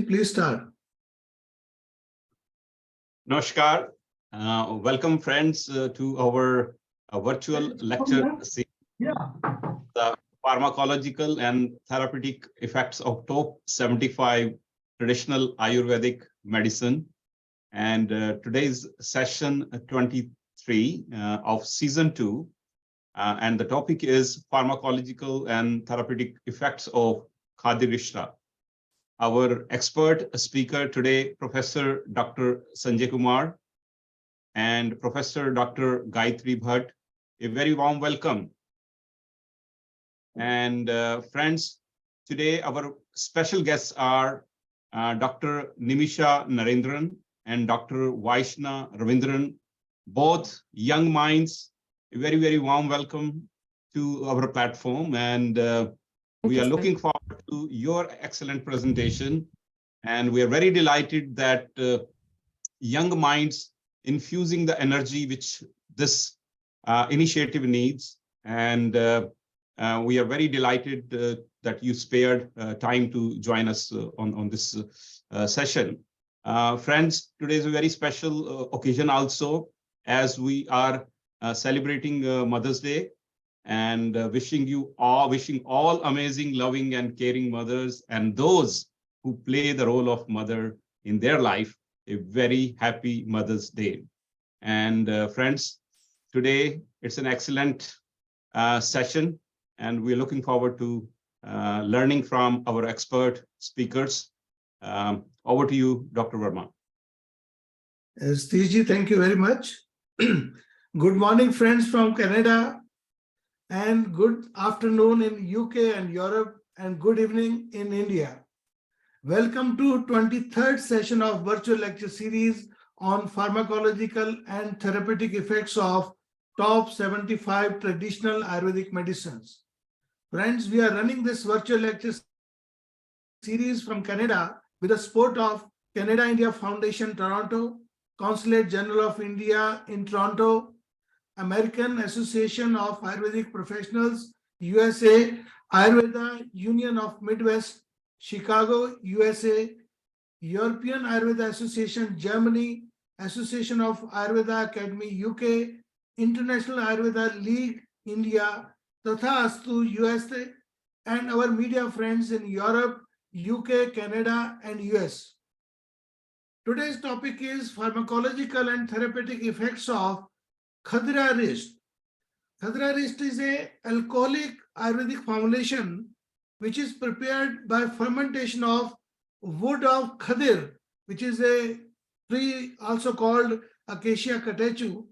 Please start. Namaskar. Welcome, friends, to our virtual lecture series, the pharmacological and therapeutic effects of top 75 traditional Ayurvedic medicine. And today's session 23 of season 2. And the topic is pharmacological and therapeutic effects of Khadirarishta. Our expert speaker today, Professor Dr. Sanjay Kumar and Professor Dr. Gayatri Bhatt. A very warm welcome. And friends, today our special guests are Dr. Nimisha Narendran and Dr. Vaishna Ravindran, both young minds. A very, very warm welcome to our platform. And we are looking forward to your excellent presentation. And we are very delighted that young minds infusing the energy which this initiative needs. And we are very delighted that you spared time to join us on this session. Friends, today is a very special occasion also, as we are celebrating Mother's Day. And wishing all amazing, loving and caring mothers and those who play the role of mother in their life a very happy Mother's Day. And friends, today it's an excellent session, and we're looking forward to learning from our expert speakers. Over to you, Dr. Verma. Steve, thank you very much. Good morning, friends from Canada. And good afternoon in UK and Europe, and good evening in India. Welcome to 23rd session of virtual lecture series on pharmacological and therapeutic effects of top 75 traditional Ayurvedic medicines. Friends, we are running this virtual lecture series from Canada with the support of Canada India Foundation, Toronto, Consulate General of India in Toronto, American Association of Ayurvedic Professionals, USA, Ayurveda Union of Midwest, Chicago, USA, European Ayurveda Association, Germany, Association of Ayurveda Academy, UK, International Ayurveda League, India, Tatha Astu, USA, and our media friends in Europe, UK, Canada, and US. Today's topic is pharmacological and therapeutic effects of Khadirarishta. Khadirarishta is an alcoholic Ayurvedic formulation which is prepared by fermentation of wood of Khadir, which is a tree also called Acacia catechu,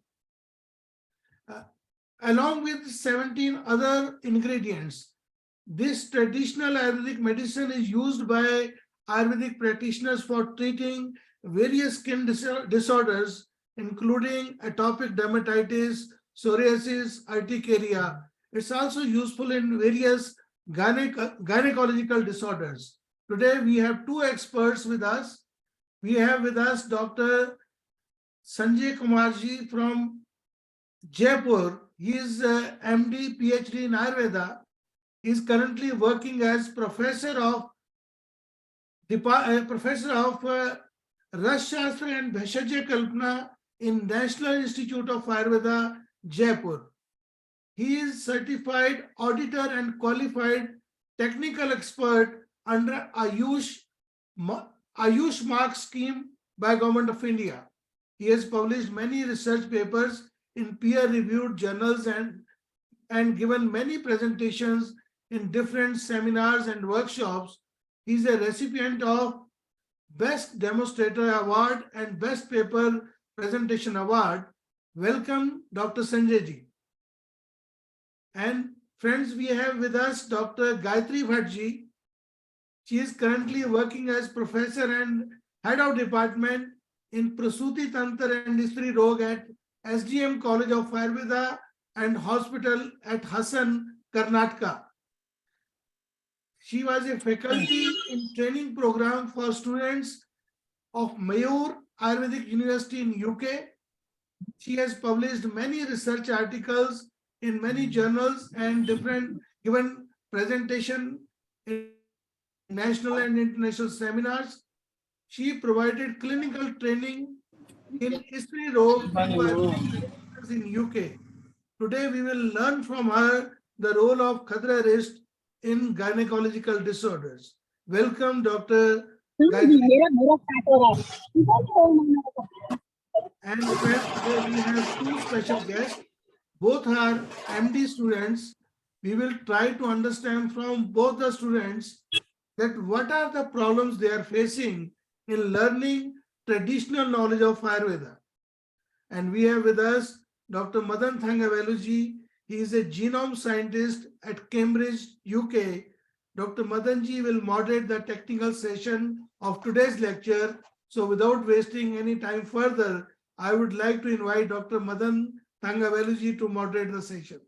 along with 17 other ingredients. This traditional Ayurvedic medicine is used by Ayurvedic practitioners for treating various skin disorders, including atopic dermatitis, psoriasis, urticaria. It's also useful in various gynecological disorders. Today, we have two experts with us. We have with us Dr. Sanjay Kumarji from Jaipur. He is MD, PhD in Ayurveda. He is currently working as professor of Ras Shastra and Bheshajya Kalpana in National Institute of Ayurveda, Jaipur. He is certified auditor and qualified technical expert under Ayush Mark scheme by Government of India. He has published many research papers in peer-reviewed journals and given many presentations in different seminars and workshops. He is a recipient of Best Demonstrator Award and Best Paper Presentation Award. Welcome, Dr. Sanjay ji. And friends, we have with us Dr. Gayatri Bhatt ji. She is currently working as professor and head of department in Prasuti Tantra and Istri Rog at SDM College of Ayurveda and Hospital at Hassan, Karnataka. She was a faculty in training program for students of Mayur Ayurvedic University in UK. She has published many research articles in many journals and given presentation in national and international seminars. She provided clinical training in Istri Rog to Ayurvedic in UK. Today we will learn from her the role of Khadirarishta in gynecological disorders. Welcome, Dr. Gayatri. And friends, today we have two special guests. Both are MD students. We will try to understand from both the students that what are the problems they are facing in learning traditional knowledge of Ayurveda. And we have with us Dr. Madan Thangaveluji. He is a genome scientist at Cambridge, UK. Dr. Madanji will moderate the technical session of today's lecture. So without wasting any time further, I would like to invite Dr. Madan Thangaveluji to moderate the session.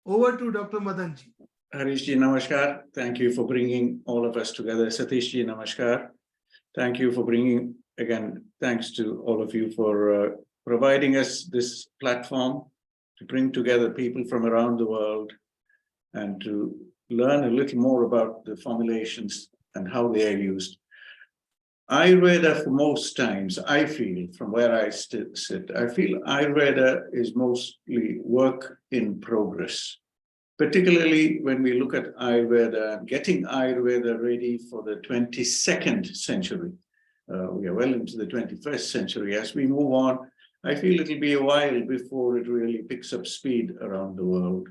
Over to Dr. Madanji. Harishji, namaskar. Thank you for bringing all of us together. Satishji, namaskar. Thank you for bringing, again, thanks to all of you for providing us this platform to bring together people from around the world and to learn a little more about the formulations and how they are used. Ayurveda, for most times, I feel, from where I sit, I feel Ayurveda is mostly work in progress, particularly when we look at Ayurveda, getting Ayurveda ready for the 22nd century. We are well into the 21st century. As we move on, I feel it'll be a while before it really picks up speed around the world.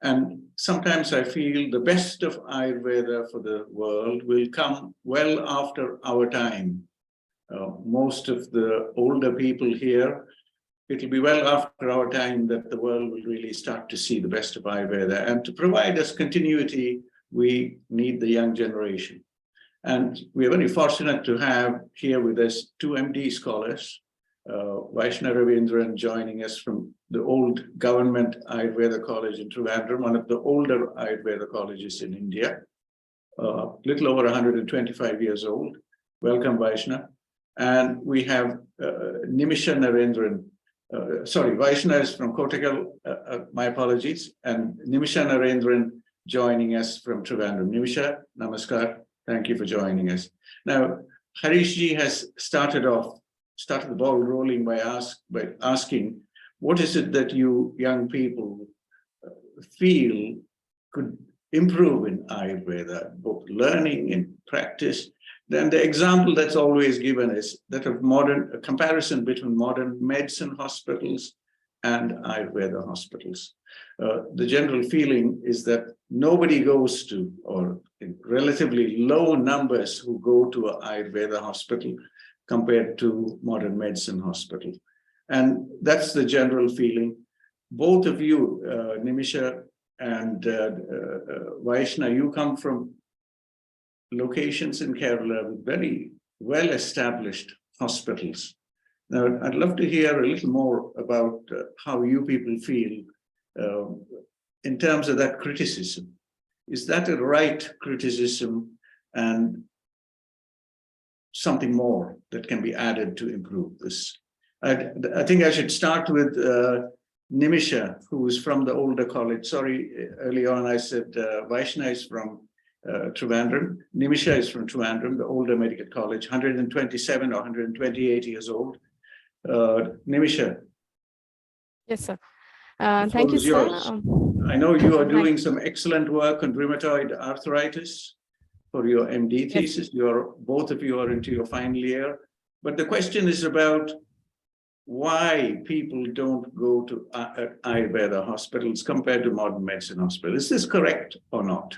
And sometimes I feel the best of Ayurveda for the world will come well after our time. Most of the older people here, it'll be well after our time that the world will really start to see the best of Ayurveda. And to provide us continuity, we need the young generation. And we are very fortunate to have here with us two MD scholars, Vaishna Ravindran joining us from the old government Ayurveda college in Trivandrum, one of the older Ayurveda colleges in India, little over 125 years old. Welcome, Vaishna. And we have Nimisha Narendran. Sorry, Vaishna is from Kottakkal, my apologies, and Nimisha Narendran joining us from Trivandrum. Nimisha, namaskar. Thank you for joining us. Now, Harishji has started the ball rolling by asking, what is it that you young people feel could improve in Ayurveda, both learning and practice? Then the example that's always given is that of a comparison between modern medicine hospitals and Ayurveda hospitals. The general feeling is that nobody goes to, or in relatively low numbers who go to an Ayurveda hospital compared to modern medicine hospital. And that's the general feeling. Both of you, Nimisha and Vaishna, you come from locations in Kerala with very well-established hospitals. Now, I'd love to hear a little more about how you people feel in terms of that criticism. Is that a right criticism and something more that can be added to improve this? I think I should start with Nimisha, who is from the older college. Sorry, early on I said Vaishna is from Trivandrum. Nimisha is from Trivandrum, the older medical college, 127 or 128 years old. Nimisha. Yes, sir. Thank you, sir. I know you are doing some excellent work on rheumatoid arthritis for your MD thesis. Yes. Both of you are into your final year. But the question is about why people don't go to Ayurveda hospitals compared to modern medicine hospitals. Is this correct or not?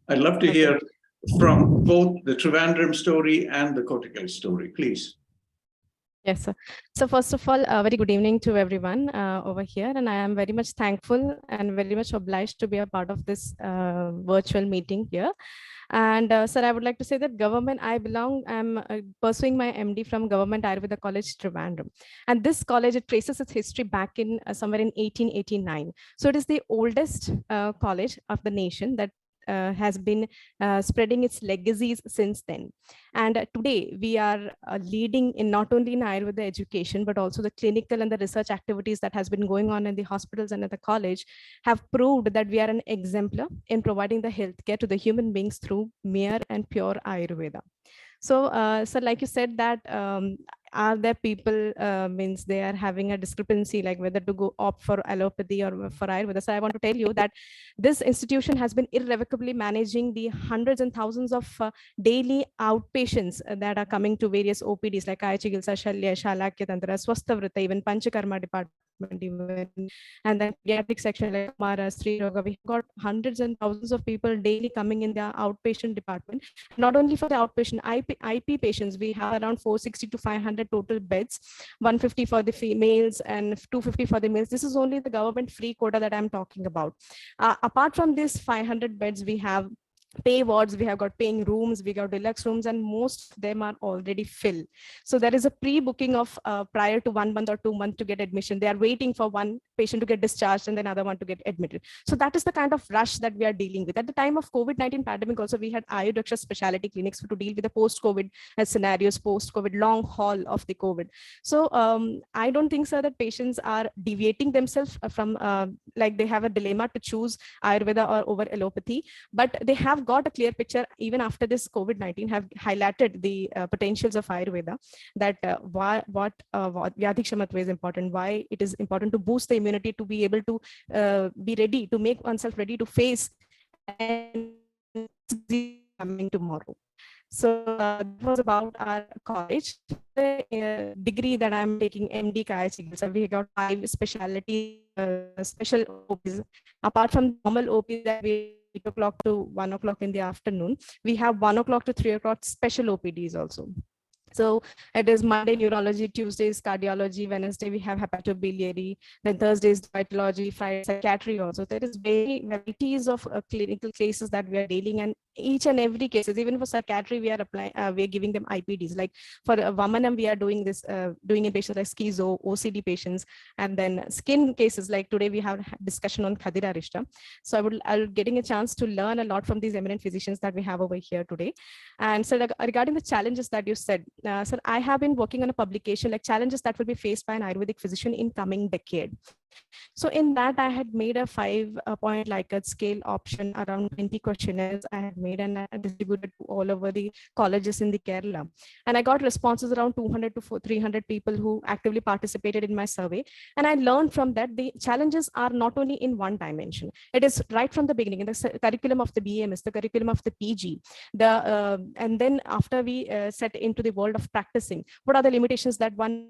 I'd love to hear from both the Trivandrum story and the Kottakkal story, please. Yes, sir. So first of all, very good evening to everyone over here. And I am very much thankful and very much obliged to be a part of this virtual meeting here. And sir, I would like to say that I'm pursuing my MD from Government Ayurveda College, Trivandrum. And this college, it traces its history back in somewhere in 1889. So it is the oldest college of the nation that has been spreading its legacies since then. And today we are leading in not only in Ayurveda education, but also the clinical and the research activities that has been going on in the hospitals and at the college have proved that we are an exemplar in providing the healthcare to the human beings through mere and pure Ayurveda. So like you said that are there people means they are having a discrepancy like whether to go opt for allopathy or for Ayurveda. So I want to tell you that this institution has been irrevocably managing the hundreds and thousands of daily outpatients that are coming to various OPDs like Kaya Chikitsa, Shalya, Shalakya Tantra, Swasthavrita, even Panchakarma department, even, and then pediatric section like Mara, Sri Roga. We've got hundreds and thousands of people daily coming in their outpatient department. Not only for the outpatient IP patients, we have around 460 to 500 total beds, 150 for the females and 250 for the males. This is only the government free quota that I'm talking about. Apart from this 500 beds, we have pay wards, we have got paying rooms, we got deluxe rooms, and most of them are already filled. So there is a pre-booking of prior to 1 month or 2 months to get admission. They are waiting for one patient to get discharged and then another one to get admitted. So that is the kind of rush that we are dealing with. At the time of COVID-19 pandemic also, we had Ayurvedic specialty clinics to deal with the post-COVID scenarios, post-COVID long haul of the COVID. So I don't think, sir, that patients are deviating themselves from like they have a dilemma to choose Ayurveda or over allopathy, but they have got a clear picture even after this COVID-19 have highlighted the potentials of Ayurveda, that what Vyadhi Kshamatva is important, why it is important to boost the immunity, to be able to be ready, to make oneself ready to face and coming tomorrow. So that was about our college. The degree that I'm taking, MD Kaya Chikitsa, we got 5 specialty special OPs. Apart from normal OPs that we 8 o'clock to 1 o'clock in the afternoon, we have 1 o'clock to 3 o'clock special OPDs also. So it is Monday neurology, Tuesdays cardiology, Wednesday we have hepatobiliary, then Thursdays dietology, Friday psychiatry also. There is very varieties of clinical cases that we are dealing, and each and every cases, even for psychiatry, we are applying, we are giving them IPDs. Like for Vamanam, we are doing this, doing in patients like schizo, OCD patients, and then skin cases. Like today we have discussion on Khadirarishta. So I'll getting a chance to learn a lot from these eminent physicians that we have over here today. And so regarding the challenges that you said, sir, I have been working on a publication like challenges that will be faced by an Ayurvedic physician in coming decade. So in that, I had made a 5-point Likert scale option, around 20 questionnaires I had made, and I distributed to all over the colleges in the Kerala. And I got responses around 200 to 300 people who actively participated in my survey. And I learned from that the challenges are not only in one dimension. It is right from the beginning in the curriculum of the BMS, the curriculum of the PG, and then after we set into the world of practicing, what are the limitations that one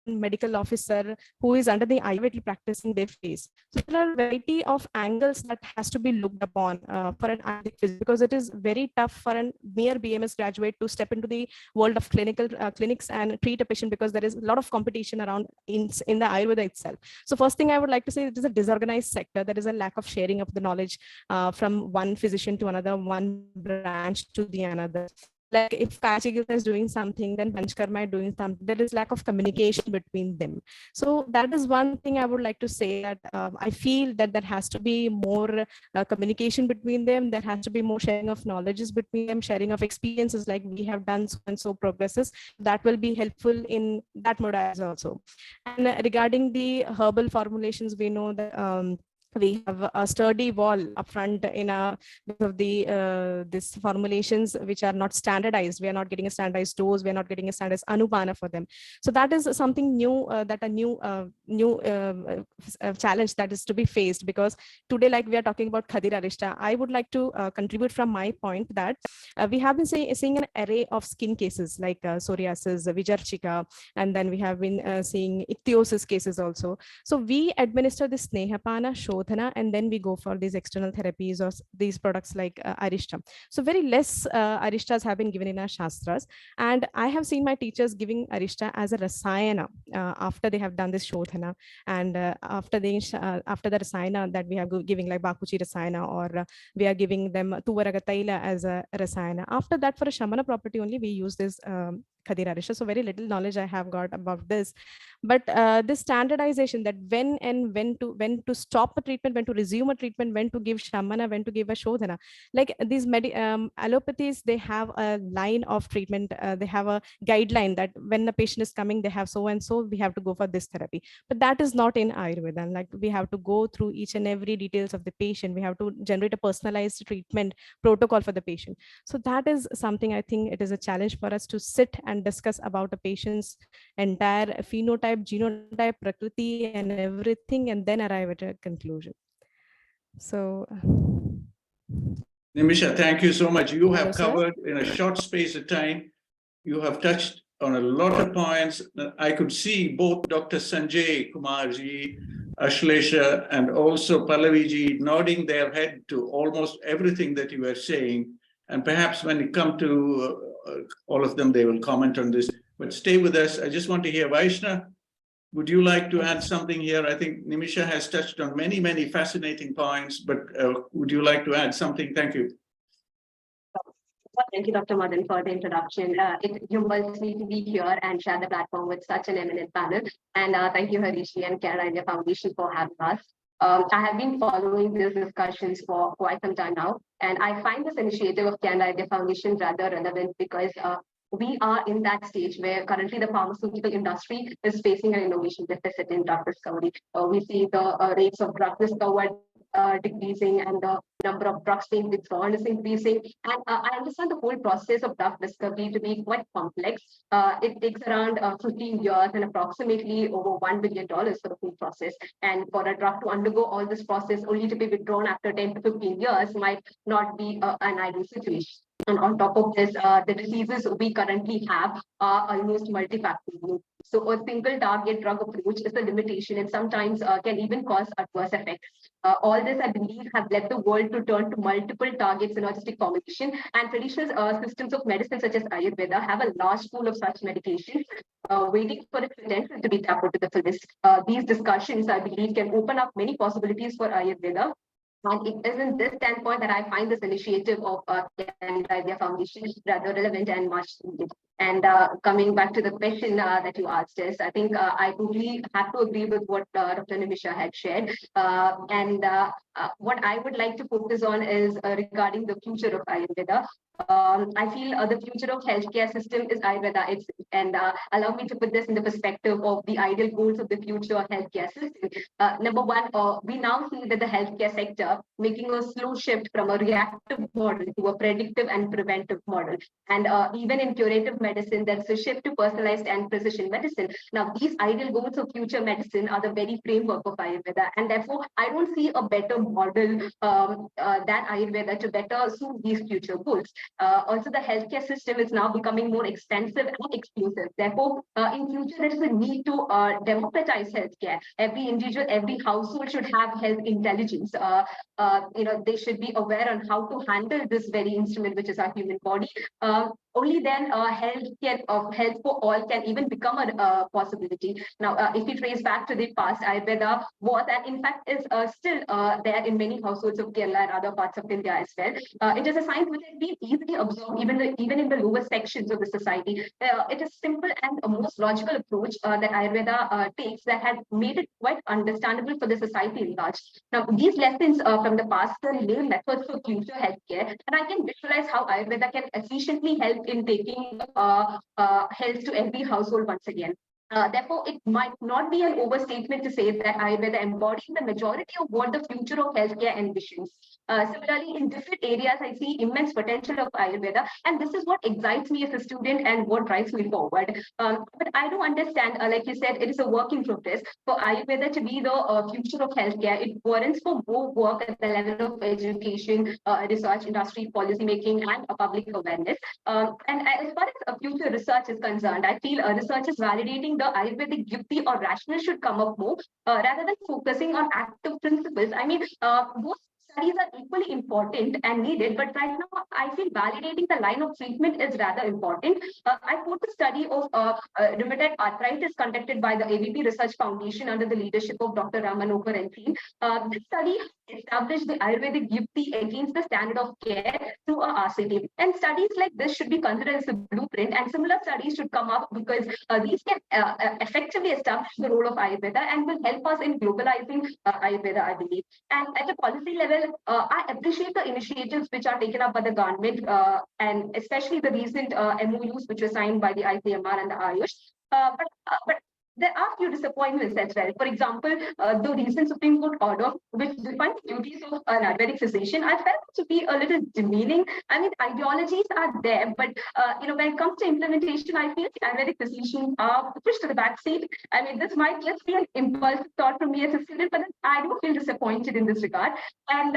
medical officer who is under the Ayurvedic practicing they face. So there are a variety of angles that has to be looked upon for an Ayurvedic physician, because it is very tough for a mere BMS graduate to step into the world of clinics and treat a patient, because there is a lot of competition around in the Ayurveda itself. So first thing I would like to say, it is a disorganized sector. There is a lack of sharing of the knowledge from one physician to another, one branch to the another. Like if Kaya Chikitsa is doing something, then Panchkarma is doing something, there is lack of communication between them. So that is one thing I would like to say, that I feel that there has to be more communication between them. There has to be more sharing of knowledges between them, sharing of experiences, like we have done so and so progresses. That will be helpful in that modality also. And regarding the herbal formulations, we know that we have a sturdy wall up front in because of the this formulations which are not standardized. We are not getting a standardized dose. We are not getting a standardized anupana for them. So that is something new, that a new challenge that is to be faced, because today, like we are talking about Khadirarishta, I would like to contribute from my point that we have been seeing an array of skin cases like psoriasis, Vijarchika, and then we have been seeing ichthyosis cases also. So we administer this Snehapana, Shodhana, and then we go for these external therapies or these products like Arishta. So very less Arishtas have been given in our Shastras. And I have seen my teachers giving Arishta as a Rasayana after they have done this Shodhana. And after the Rasayana that we have giving like Bakuchi Rasayana, or we are giving them Tuvaragataila as a Rasayana. After that, for a Shamana property only, we use this Khadirarishta, so very little knowledge I have got about this. But this standardization, that when to stop a treatment, when to resume a treatment, when to give shamana, when to give a shodhana, like these allopathies, they have a line of treatment. They have a guideline that when the patient is coming, they have so and so, we have to go for this therapy. But that is not in Ayurveda. Like we have to go through each and every details of the patient. We have to generate a personalized treatment protocol for the patient. So that is something I think it is a challenge for us to sit and discuss about a patient's entire phenotype, genotype, prakriti, and everything, and then arrive at a conclusion. So, Nimisha, thank you so much. You have Hello, sir. covered in a short space of time. You have touched on a lot of points. I could see both Dr. Sanjay Kumarji, Ashlesha, and also Pallaviji nodding their head to almost everything that you were saying. And perhaps when it comes to all of them, they will comment on this. But stay with us. I just want to hear Vaishna. Would you like to add something here? I think Nimisha has touched on many, many fascinating points, but would you like to add something? Thank you. Well, thank you, Dr. Madan, for the introduction. It humbles me to be here and share the platform with such an eminent panel. And thank you, Harishi and Canada India Foundation for having us. I have been following these discussions for quite some time now, and I find this initiative of Canada India Foundation rather relevant because we are in that stage where currently the pharmaceutical industry is facing an innovation deficit in drug discovery. We see the rates of drug discovered decreasing and the number of drugs being withdrawn is increasing. And I understand the whole process of drug discovery to be quite complex. It takes around 15 years and approximately over $1 billion for the whole process. And for a drug to undergo all this process only to be withdrawn after 10 to 15 years might not be an ideal situation. And on top of this, the diseases we currently have are almost multifactorial. So a single target drug approach is a limitation and sometimes can even cause adverse effects. All this, I believe, have led the world to turn to multiple target synergistic combination, and traditional systems of medicine such as Ayurveda have a large pool of such medications waiting for its potential to be tapped into the fullest. These discussions, I believe, can open up many possibilities for Ayurveda. And it is in this standpoint that I find this initiative of Canada India Foundation rather relevant and much needed. And coming back to the question that you asked us, I think I totally have to agree with what Dr. Nimisha had shared. What I would like to focus on is regarding the future of Ayurveda. I feel the future of healthcare system is Ayurveda itself. And allow me to put this in the perspective of the ideal goals of the future healthcare system. Number one, we now see that the healthcare sector making a slow shift from a reactive model to a predictive and preventive model. And even in curative medicine, there's a shift to personalized and precision medicine. Now, these ideal goals of future medicine are the very framework of Ayurveda. And therefore, I don't see a better model than Ayurveda to better suit these future goals. Also, the healthcare system is now becoming more extensive and exclusive. Therefore, in future, there is a need to democratize healthcare. Every individual, every household should have health intelligence. They should be aware on how to handle this very instrument, which is our human body. Only then health for all can even become a possibility. Now, if we trace back to the past, Ayurveda was, and in fact is still there in many households of Kerala and other parts of India as well. It is a science which has been easily absorbed even in the lower sections of the society. It is simple and a most logical approach that Ayurveda takes that had made it quite understandable for the society in large. Now, these lessons from the past can lay methods for future healthcare, and I can visualize how Ayurveda can efficiently help in taking health to every household once again. Therefore, it might not be an overstatement to say that Ayurveda embodies the majority of what the future of healthcare envisions. Similarly, in different areas, I see immense potential of Ayurveda, and this is what excites me as a student and what drives me forward. But I do understand, like you said, it is a work in progress. For Ayurveda to be the future of healthcare, it warrants for more work at the level of education, research, industry, policy making, and public awareness. And as far as future research is concerned, I feel research is validating the Ayurvedic yukti or rationale should come up more rather than focusing on active principles. I mean, both studies are equally important and needed, but right now I feel validating the line of treatment is rather important. I quote the study of rheumatoid arthritis conducted by the AVP Research Foundation under the leadership of Dr. Ramanoker and team. This study established the Ayurvedic Yukti against the standard of care through a RCT. And studies like this should be considered as a blueprint, and similar studies should come up because these can effectively establish the role of Ayurveda and will help us in globalizing Ayurveda, I believe. And at a policy level, I appreciate the initiatives which are taken up by the government, and especially the recent MOUs which were signed by the ICMR and the Ayush. But there are few disappointments as well. For example, the recent Supreme Court order, which defines duties of an Ayurvedic physician, I felt to be a little demeaning. I mean, ideologies are there, but when it comes to implementation, I feel the Ayurvedic physicians are pushed to the back seat. I mean, this might just be an impulsive thought from me as a student, but I do feel disappointed in this regard. And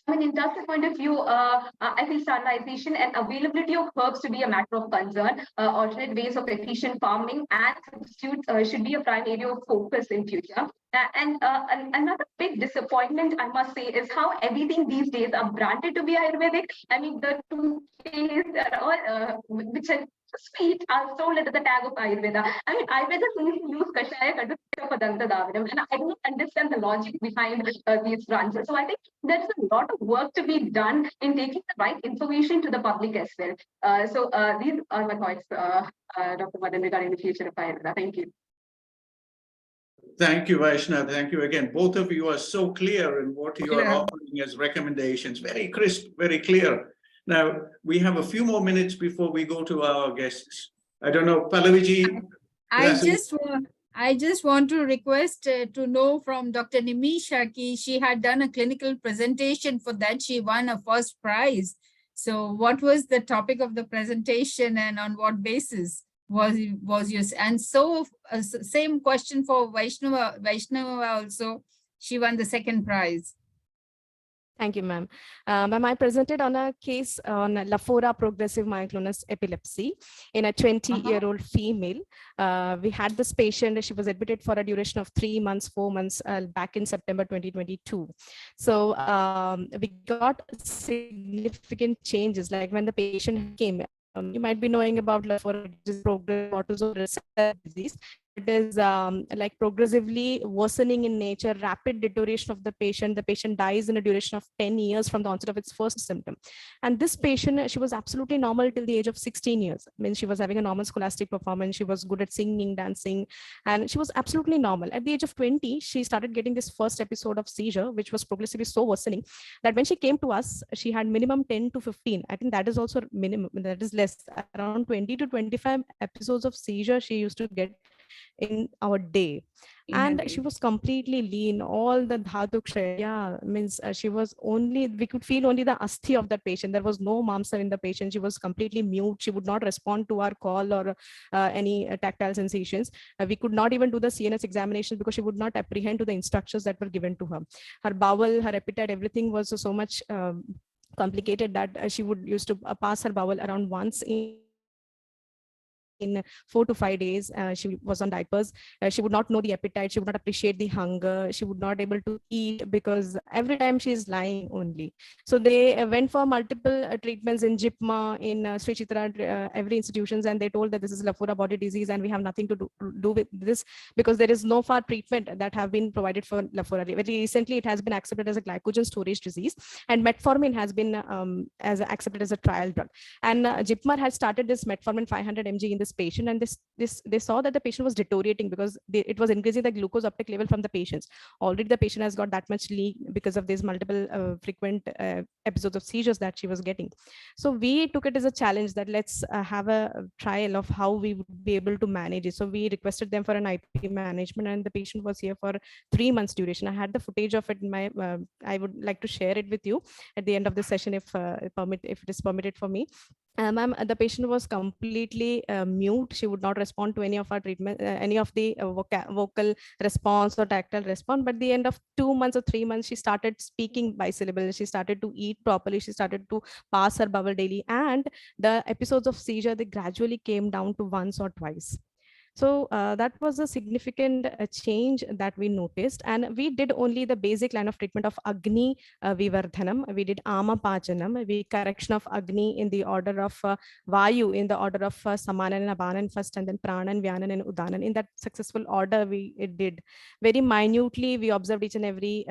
I mean, in that point of view, I think standardization and availability of herbs to be a matter of concern. Alternate ways of efficient farming and substitutes should be a prime area of focus in future. And another big disappointment, I must say, is how everything these days are branded to be Ayurvedic. I mean, the toothpaste are all, which are sweet, are sold under the tag of Ayurveda. I mean, Ayurveda only use kashaya kadutta for danta davanam, and I don't understand the logic behind these branches. So I think there's a lot of work to be done in taking the right information to the public as well. So these are my thoughts, Dr. Madan, regarding the future of Ayurveda. Thank you. Thank you, Vaishnav. Thank you again. Both of you are so clear in what you are offering as recommendations. Very crisp, very clear. Now, we have a few more minutes before we go to our guests. I don't know, Pallaviji. I just want to request to know from Dr. Nimisha ki she had done a clinical presentation for that. She won a first prize. So what was the topic of the presentation and on what basis was yours? And so same question for Vaishnava also. She won the second prize. Thank you, ma'am. Ma'am, I presented on a case on Lafora progressive myoclonus epilepsy in a 20-year-old female. We had this patient, she was admitted for a duration of 3 months, 4 months back in September 2022. So we got significant changes, like when the patient came, you might be knowing about Lafora progressive autosomal disease. It is like progressively worsening in nature, rapid deterioration of the patient. The patient dies in a duration of 10 years from the onset of its first symptom. And this patient, she was absolutely normal till the age of 16 years. I mean, she was having a normal scholastic performance. She was good at singing, dancing, and she was absolutely normal. At the age of 20, she started getting this first episode of seizure, which was progressively so worsening that when she came to us, she had minimum 10 to 15. I think that is also minimum, that is less, around 20 to 25 episodes of seizure she used to get in our day. And she was completely lean, all the dhatu kshaya, means she was only, we could feel only the asthi of that patient. There was no mamsa in the patient. She was completely mute. She would not respond to our call or any tactile sensations. We could not even do the CNS examination because she would not apprehend to the instructions that were given to her. Her bowel, her appetite, everything was so much complicated that she would used to pass her bowel around once in 4 to 5 days. She was on diapers. She would not know the appetite. She would not appreciate the hunger. She would not able to eat because every time she is lying only. So they went for multiple treatments in JIPMA, in Sri Chitra, every institutions, and they told that this is Lafora body disease and we have nothing to do with this because there is no far treatment that have been provided for Lafora. Very recently, it has been accepted as a glycogen storage disease, and metformin has been accepted as a trial drug. And JIPMA has started this metformin 500 mg in this patient, and they saw that the patient was deteriorating because it was increasing the glucose uptake level from the patients. Already the patient has got that much leak because of these multiple frequent episodes of seizures that she was getting. So we took it as a challenge that let's have a trial of how we would be able to manage it. So we requested them for an IP management, and the patient was here for 3 months duration. I had the footage of it in my I would like to share it with you at the end of the session if it is permitted for me. Ma'am, the patient was completely mute. She would not respond to any of our treatment, any of the vocal response or tactile response. But at the end of 2 months or 3 months, she started speaking bisyllable. She started to eat properly. She started to pass her bowel daily. And the episodes of seizure, they gradually came down to once or twice. So that was a significant change that we noticed. And we did only the basic line of treatment of Agni Vivardhanam. We did Ama Pajanam, we correction of Agni in the order of Vayu, in the order of Samanan and Abanan first, and then Pranan, Vyanan and Udanan. In that successful order, we did very minutely. We observed each and every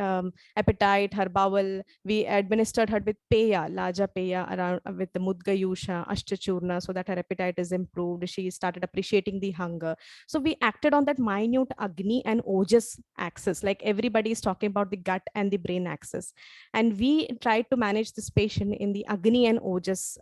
appetite, her bowel. We administered her with Peya, Laja Peya, around with the Mudgayusha, Ashtachurna, so that her appetite is improved. She started appreciating the hunger. So we acted on that minute Agni and Ojas axis, like everybody is talking about the gut and the brain axis. And we tried to manage this patient in the Agni and Ojas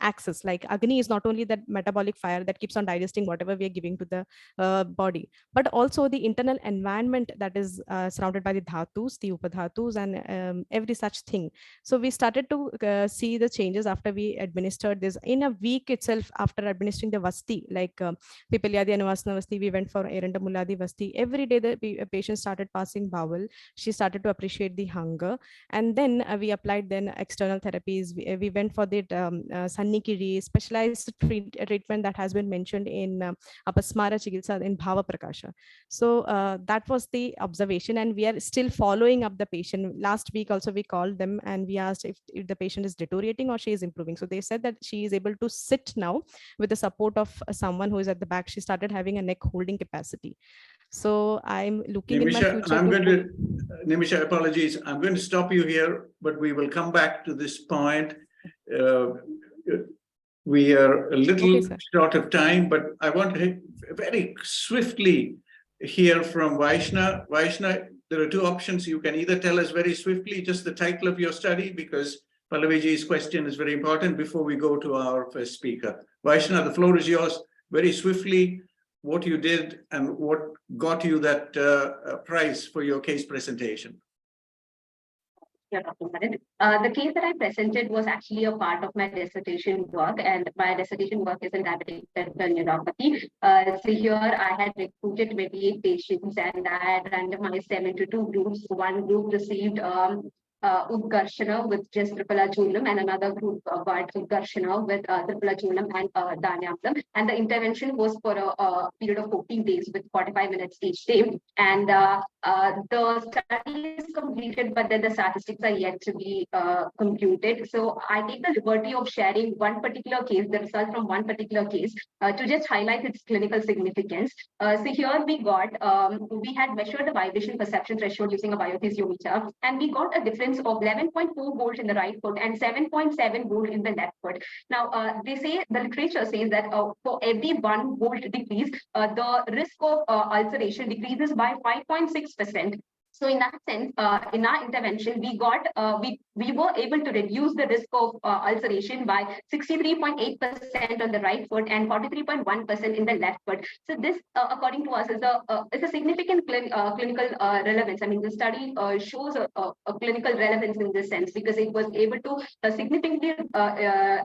axis. Like Agni is not only that metabolic fire that keeps on digesting whatever we are giving to the body, but also the internal environment that is surrounded by the dhatus, the upadhatus, and every such thing. So we started to see the changes after we administered this. In a week itself, after administering the Vasti, like Pipalyadi and Vasna Vasti, we went for Erandamuladi Vasti. Every day the patient started passing bowel. She started to appreciate the hunger. And then we applied then external therapies. We went for the Sannikiri, specialized treatment that has been mentioned in Apasmara Chikitsa in Bhava Prakasha. So that was the observation, and we are still following up the patient. Last week also we called them and we asked if the patient is deteriorating or she is improving. So they said that she is able to sit now with the support of someone who is at the back. She started having a neck holding capacity. So I'm looking in my future. Nimisha, apologies. I'm going to stop you here, but we will come back to this point. We are a little short of time, but I want to very swiftly hear from Vaishna. Vaishna, there are two options. You can either tell us very swiftly just the title of your study, because Pallaviji's question is very important before we go to our first speaker. Vaishna, the floor is yours. Very swiftly, what you did and what got you that prize for your case presentation. Yeah, Dr. Marin. The case that I presented was actually a part of my dissertation work, and my dissertation work is in diabetic peripheral neuropathy. So here I had recruited 28 patients and I had randomized them into two groups. One group received Udgarshana with just Tripalacholam, and another group got Udgarshana with Tripalacholam and Dhanyamlam. And the intervention was for a period of 14 days with 45 minutes each day. And the study is completed, but then the statistics are yet to be computed. So I take the liberty of sharing one particular case, the result from one particular case, to just highlight its clinical significance. So here we got, we had measured the vibration perception threshold using a biophysiometer, and we got a difference of 11.4 volt in the right foot and 7.7 volt in the left foot. Now, they say, the literature says that for every 1 volt decrease, the risk of ulceration decreases by 5.6%. So in that sense, in our intervention, we got we were able to reduce the risk of ulceration by 63.8% on the right foot and 43.1% in the left foot. So this, according to us, is a significant clinical relevance. I mean, the study shows a clinical relevance in this sense because it was able to significantly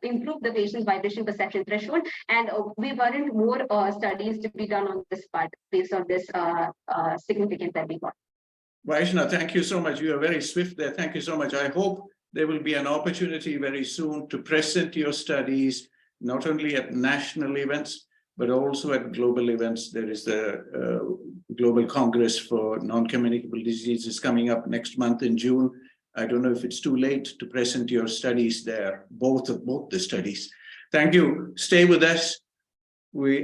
improve the patient's vibration perception threshold, and we warrant more studies to be done on this part based on this significance that we got. Vaishna, thank you so much. You are very swift there. Thank you so much. I hope there will be an opportunity very soon to present your studies, not only at national events, but also at global events. There is the Global Congress for Non-Communicable Diseases coming up next month in June. I don't know if it's too late to present your studies there, both the studies. Thank you. Stay with us.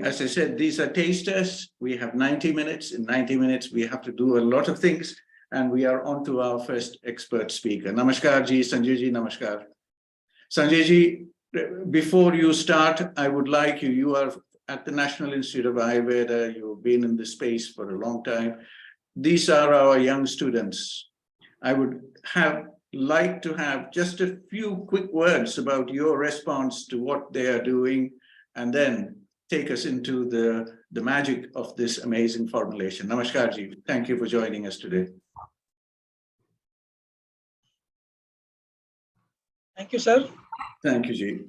As I said, these are tasters. We have 90 minutes. In 90 minutes, we have to do a lot of things. And we are on to our first expert speaker. Namaskar ji, Sanjay ji, namaskar. Sanjay ji, before you start, I would like you are at the National Institute of Ayurveda. You've been in this space for a long time. These are our young students. I would like to have just a few quick words about your response to what they are doing, and then take us into the magic of this amazing formulation. Namaskar ji. Thank you for joining us today. Thank you, sir. Thank you, Ji.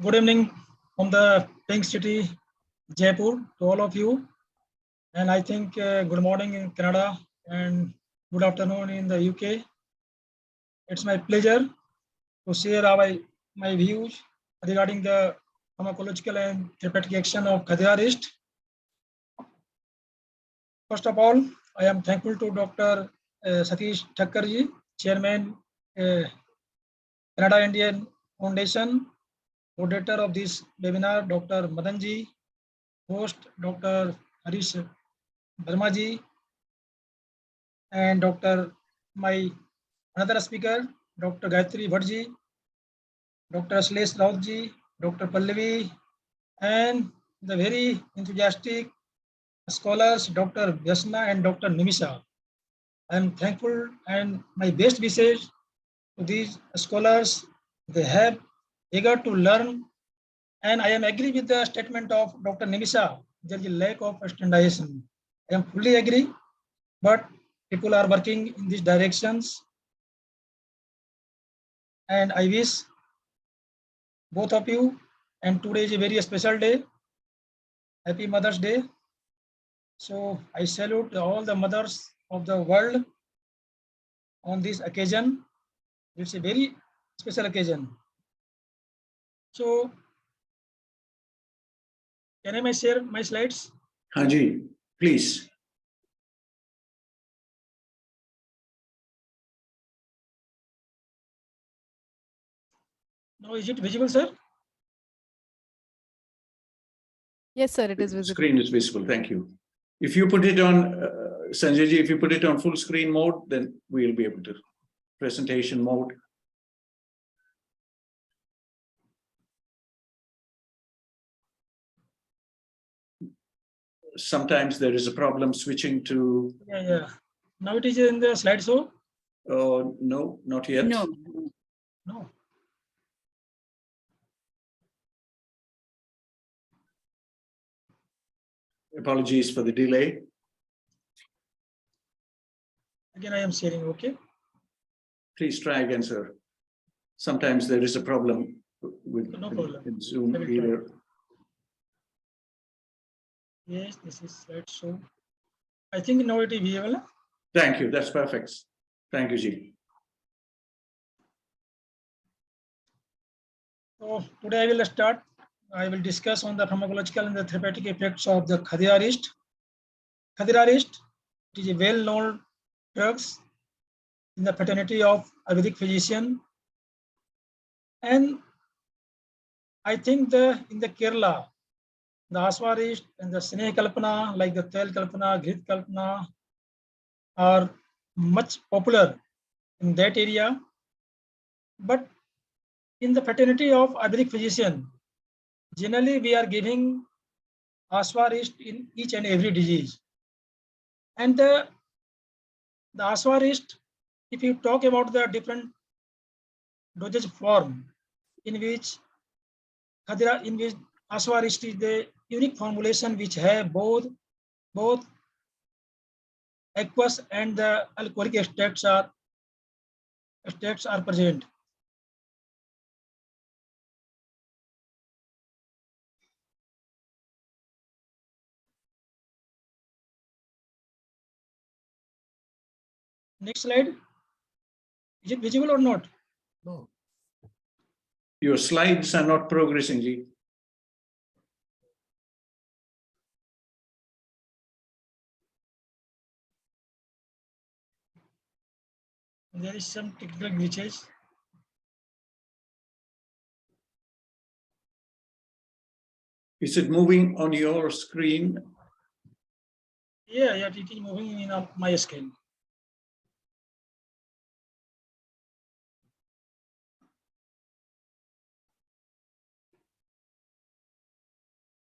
Good evening from the Pink City, Jaipur, to all of you. And I think good morning in Canada and good afternoon in the UK. It's my pleasure to share my views regarding the pharmacological and therapeutic action of Khadirarishta First of all, I am thankful to Dr. Satish Thakkarji, Chairman, Canada Indian Foundation, moderator of this webinar, Dr. Madanji, host, Dr. Harish Vermaji, and my another speaker, Dr. Gayatri Bhattji, Dr. Ashlesh Rautji, Dr. Pallavi, and the very enthusiastic scholars, Dr. Vyasna and Dr. Nimisha. I am thankful and my best wishes to these scholars. They have eager to learn, and I am agree with the statement of Dr. Nimisha. There is a lack of standardization. I am fully agree, but people are working in these directions, and I wish both of you, and today is a very special day. Happy Mother's Day. So I salute all the mothers of the world on this occasion. It's a very special occasion. So can I share my slides? Haji, please. Now is it visible, sir? Yes, sir, it is visible. Screen is visible. Thank you. If you put it on, Sanjayji, if you put it on full screen mode, then we'll be able to. Presentation mode. Sometimes there is a problem switching to. Yeah. Now it is in the slideshow? No, not yet. No. No. Apologies for the delay. Again, I am sharing, okay? Please try again, sir. Sometimes there is a problem with No problem. in Zoom I will try. either. Yes, this is slideshow. I think now it is visible. Thank you. That's perfect. Thank you, Ji. So today I will start. I will discuss on the pharmacological and the therapeutic effects of the Khadirarishta. Khadirarishta is a well-known drugs in the fraternity of Ayurvedic physician, and I think in the Kerala, the Asava Arishta and the Sneh Kalpana, like the Tel Kalpana, Grit Kalpana, are much popular in that area. But in the fraternity of Ayurvedic physician, generally we are giving Asava Arishta in each and every disease. And the Asava Arishta, if you talk about the different dosage form in which Asava Arishta is the unique formulation which have both aqueous and the alcoholic extracts are present. Next slide. Is it visible or not? No. Your slides are not progressing, Ji. There is some technical glitches. Is it moving on your screen? Yeah, it is moving in my screen.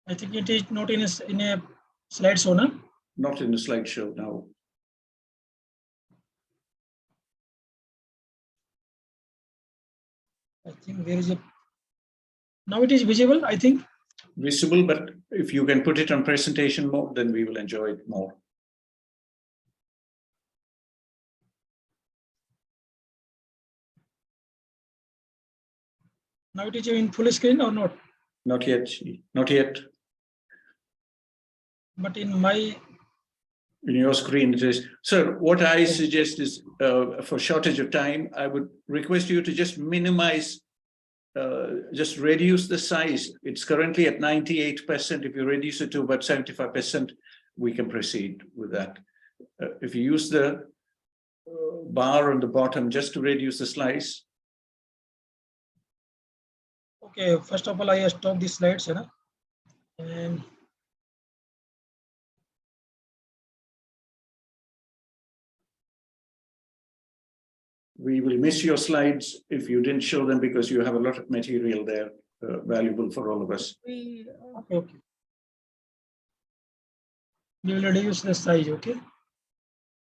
I think it is not in a slideshow, no? Not in the slideshow now. I think there is a. Now it is visible, I think. Visible, but if you can put it on presentation mode, then we will enjoy it more. Now it is in full screen or not? Not yet, Ji. Not yet. But in my. In your screen, it is. Sir, what I suggest is, for shortage of time, I would request you to just minimize, just reduce the size. It's currently at 98%. If you reduce it to about 75%, we can proceed with that. If you use the bar on the bottom just to reduce the slides. Okay, first of all, I stop these slides, you know, and we will miss your slides if you didn't show them, because you have a lot of material there, valuable for all of us. okay. We will reduce the size, okay?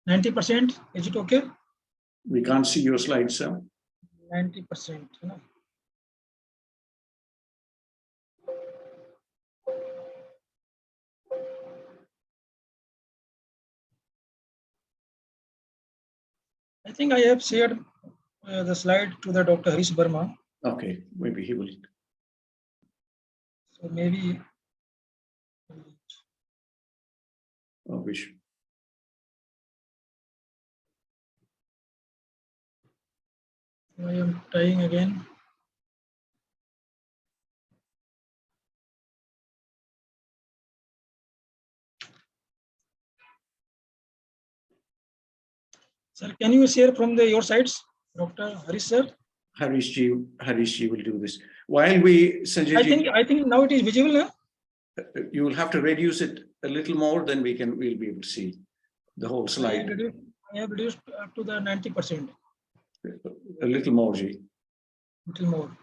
90%, is it okay? We can't see your slides, sir. 90%, you know. I think I have shared the slide to the Dr. Harish Burma. Okay, maybe he will. So maybe Oh, we should. I am trying again. Sir, can you share from your sides, Dr. Harish sir? Harish ji will do this. While we, Sanjay ji, I think now it is visible, huh? you will have to reduce it a little more, then we'll be able to see the whole slide. I have reduced up to the 90%. A little more, ji. Little more.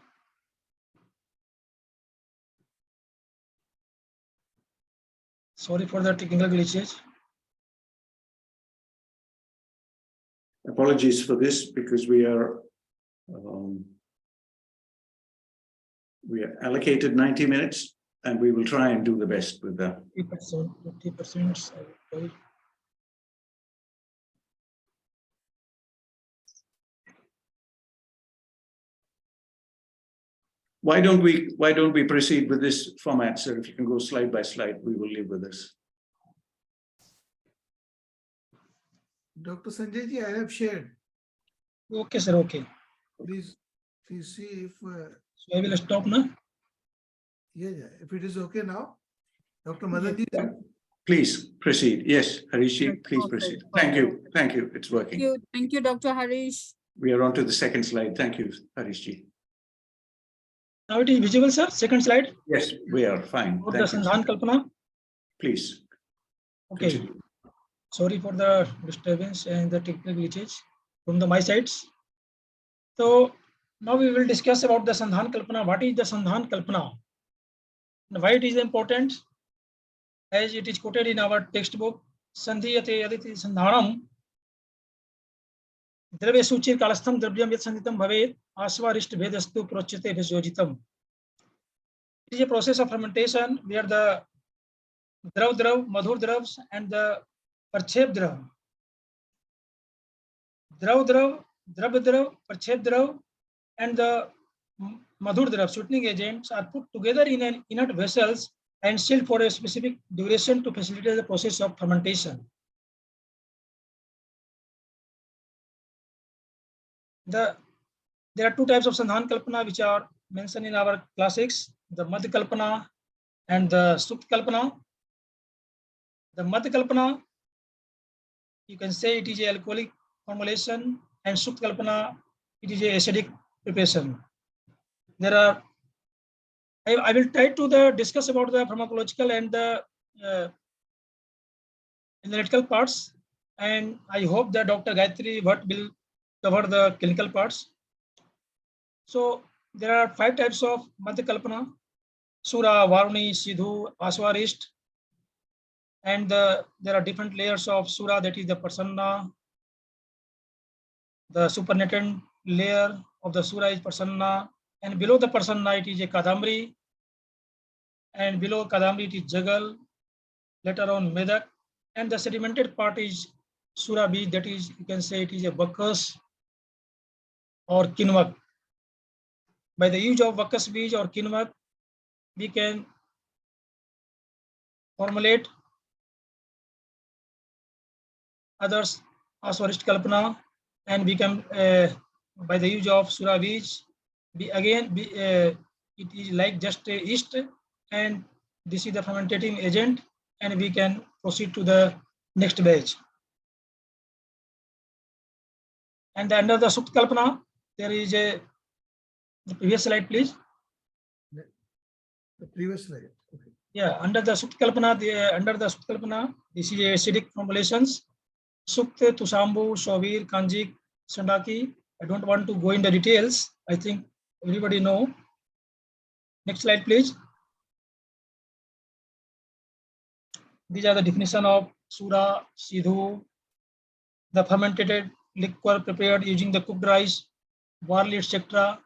Sorry for the technical glitches. Apologies for this, because we are allocated 90 minutes, and we will try and do the best with that. 50%, 50%. Why don't we proceed with this format, sir? If you can go slide by slide, we will live with this. Dr. Sanjay ji, I have shared. Okay, sir. Okay. Please see if. So I will stop now. Yeah. If it is okay now, Dr. Madan ji. Please proceed. Yes, Harish ji, please proceed. Thank you. Thank you. It's working. Thank you, Dr. Harish. We are on to the second slide. Thank you, Harish ji. Now it is visible, sir. Second slide. Yes, we are fine. For the Sandhan Kalpana. Please. Okay. Continue. Sorry for the disturbance and the technical glitches from my sides. So now we will discuss about the Sandhan Kalpana. What is the Sandhan Kalpana? And why it is important? As it is quoted in our textbook, Sandhiyate Aditi Sandhanam Drave Suchir Kalastham Dravyam Yat Sandhitam Bhavet Asava Arishta Vedastu Prochite Visyojitam. It is a process of fermentation where the Drav, Madhur Dravs and the Parchep Drav. Drav, Parchep Drav and the Madhur Drav sweetening agents are put together in an inert vessels and sealed for a specific duration to facilitate the process of fermentation. There are two types of Sandhan Kalpana which are mentioned in our classics, the Madh Kalpana and the Sukt Kalpana. The Madh Kalpana, you can say it is a alcoholic formulation, and Sukt Kalpana, it is a acidic preparation. There are, I will try to discuss about the pharmacological and the analytical parts, and I hope that Dr. Gayatri Bhatt will cover the clinical parts. So there are 5 types of Madh Kalpana: Sura, Varuni, Sidhu, Asava Arishta. And there are different layers of Sura, that is the Prasanna. The supernatant layer of the Sura is Prasanna, and below the Prasanna it is a Kadambari, and below Kadambari it is Jagal, later on Medak, and the sedimented part is Sura Bij, that is, you can say it is a Bacchus or Kinvak. By the use of Bacchus Bij or Kinvak, we can formulate others Asava Arishta Kalpana, and we can by the use of Sura Bij, it is like just a yeast, and this is the fermenting agent, and we can proceed to the next page. And under the Sukt Kalpana, there is the previous slide, please. The previous slide. Okay. Yeah, under the Sukt Kalpana, this is acidic formulations. Sukta, Tusambu, Shavir, Kanjik, Sandaki. I don't want to go into details. I think everybody know. Next slide, please. These are the definition of Sura, Sidhu, the fermented liquor prepared using the cooked rice, barley, etc.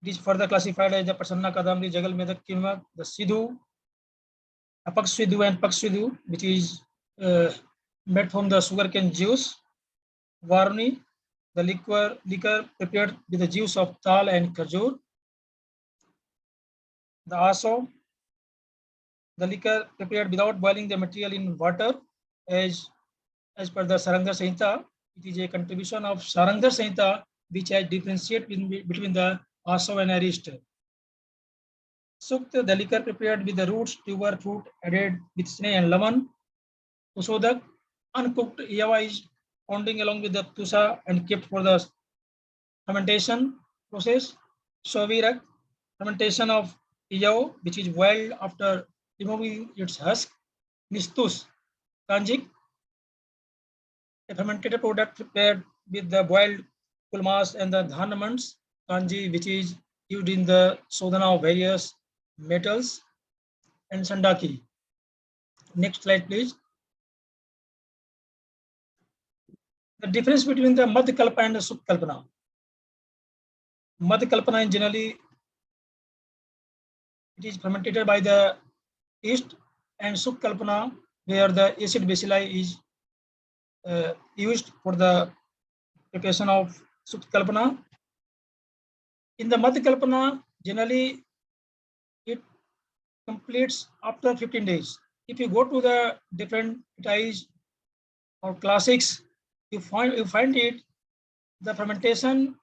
It is further classified as the Prasanna, Kadamri, Jagal, Medak, Kimak, the Sidhu, Apak Sidhu and Pak Sidhu, which is made from the sugarcane juice. Varni, the liquor prepared with the juice of tal and khajur. The Aso, the liquor prepared without boiling the material in water, as per the Sarangdar Samhita. It is a contribution of Sarangdar Samhita which has differentiate between the Asava and Arishta. Sukta, the liquor prepared with the roots, tuber, fruit added with sneh and lemon. Usodak, uncooked yava is pounding along with the tusa and kept for the fermentation process. Shavirak, fermentation of yava, which is boiled after removing its husk. Nistus, kanjik, a fermented product prepared with the boiled kulmas and the dhanamans. Kanji, which is used in the sodhana of various metals. And sandaki. Next slide, please. The difference between the Madh Kalpa and the Sukh Kalpana. Madh Kalpana generally it is fermented by the yeast, and Sukh Kalpana where the acid bacilli is used for the preparation of Sukh Kalpana. In the Madh Kalpana, generally it completes after 15 days. If you go to the different treatises or classics, you find it the fermentation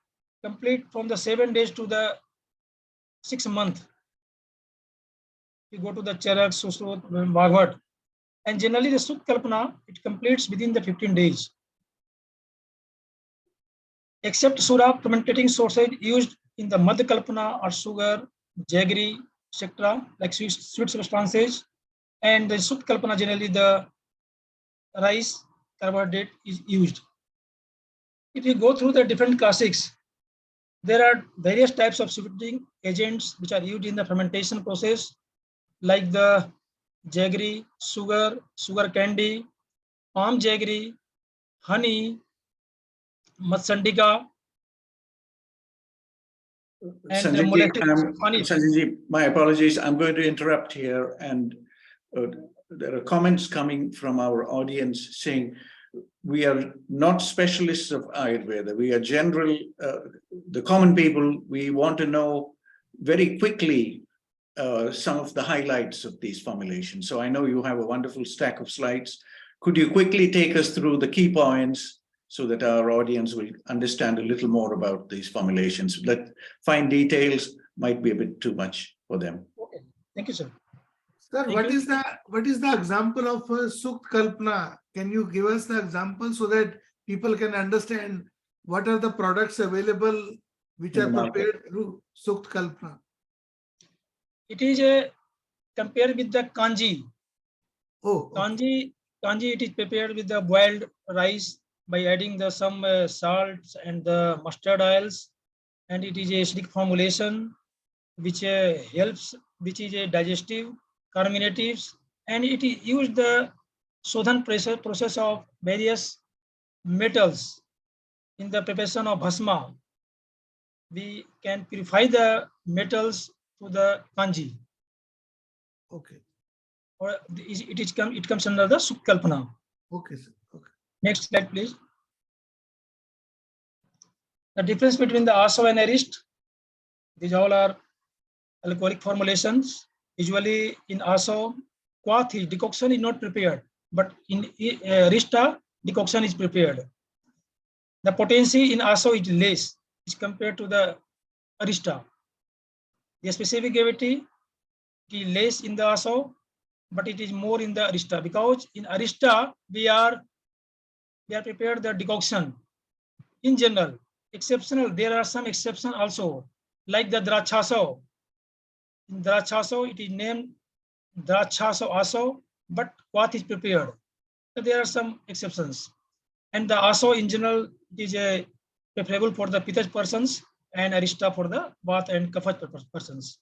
complete from the 7 days to the 6 months. You go to the Charak, Susrut, Bhagavad, and generally the Sukh Kalpana it completes within the 15 days. Except Sura, fermentating sources used in the Madh Kalpana are sugar, jaggery, etc., like sweet substances, and the Sukh Kalpana generally the rice carbohydrate is used. If you go through the different classics, there are various types of sweetening agents which are used in the fermentation process, like the jaggery, sugar, sugar candy, palm jaggery, honey, matsandika, and Sanjay, my apologies. I'm going to interrupt here, and there are comments coming from our audience saying we are not specialists of Ayurveda. We are general, the common people. We want to know very quickly some of the highlights of these formulations. So I know you have a wonderful stack of slides. Could you quickly take us through the key points so that our audience will understand a little more about these formulations? That fine details might be a bit too much for them. Okay, thank you, sir. Sir, what is the example of Sukh Kalpana? Can you give us the example so that people can understand what are the products available which are prepared through Sukh Kalpana? It is compared with the kanji. Oh, okay. Kanji it is prepared with the boiled rice by adding the some salts and the mustard oils, and it is a acidic formulation which helps, which is a digestive, carminatives, and it is used the Sodhan process of various metals in the preparation of bhasma. We can purify the metals to the kanji. Okay. Or it comes under the Sukh Kalpana. Okay, sir. Okay. Next slide, please. The difference between the Asava and Arishta, these all are alcoholic formulations. Usually in Asava, Kwathi, decoction is not prepared, but in Arishta, decoction is prepared. The potency in Asava is less as compared to the Arishta. The specific gravity is less in the Asava, but it is more in the Arishta, because in Arishta we are prepared the decoction in general. Exceptional, there are some exceptions also, like the Drachaso. In Drachaso, it is named Drachaso Aso, but Kwath is prepared. So there are some exceptions. And the Aso in general is preferable for the Pitta persons and Arishta for the Vata and Kapha persons.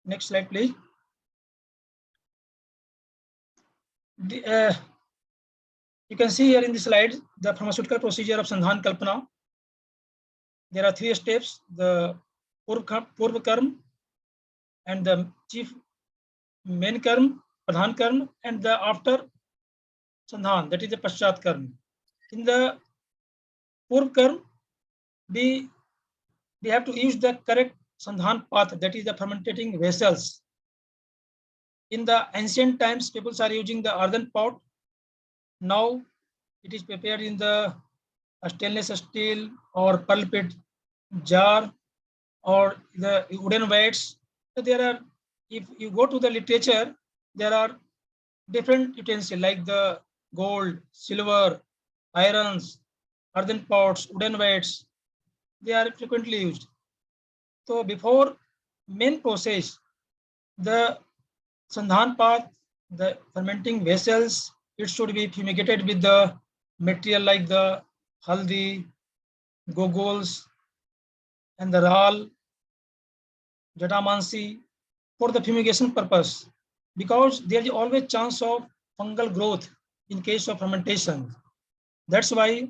Next slide, please. You can see here in the slide the pharmaceutical procedure of Sandhan Kalpana. There are 3 steps: the Purva Karm, and the chief main Karm, Pradhan Karm, and the after Sandhan, that is the Paschat Karm. In the Purva Karm, we have to use the correct Sandhan path, that is the fermentating vessels. In the ancient times, people are using the earthen pot. Now it is prepared in the stainless steel or pearl pit jar or the wooden vats. So there are, if you go to the literature, there are different utensils like the gold, silver, irons, earthen pots, wooden vats. They are frequently used. So before main process, the Sandhan path, the fermenting vessels, it should be fumigated with the material like the haldi, gogols, and the ral, jatamansi for the fumigation purpose, because there is always chance of fungal growth in case of fermentation. That's why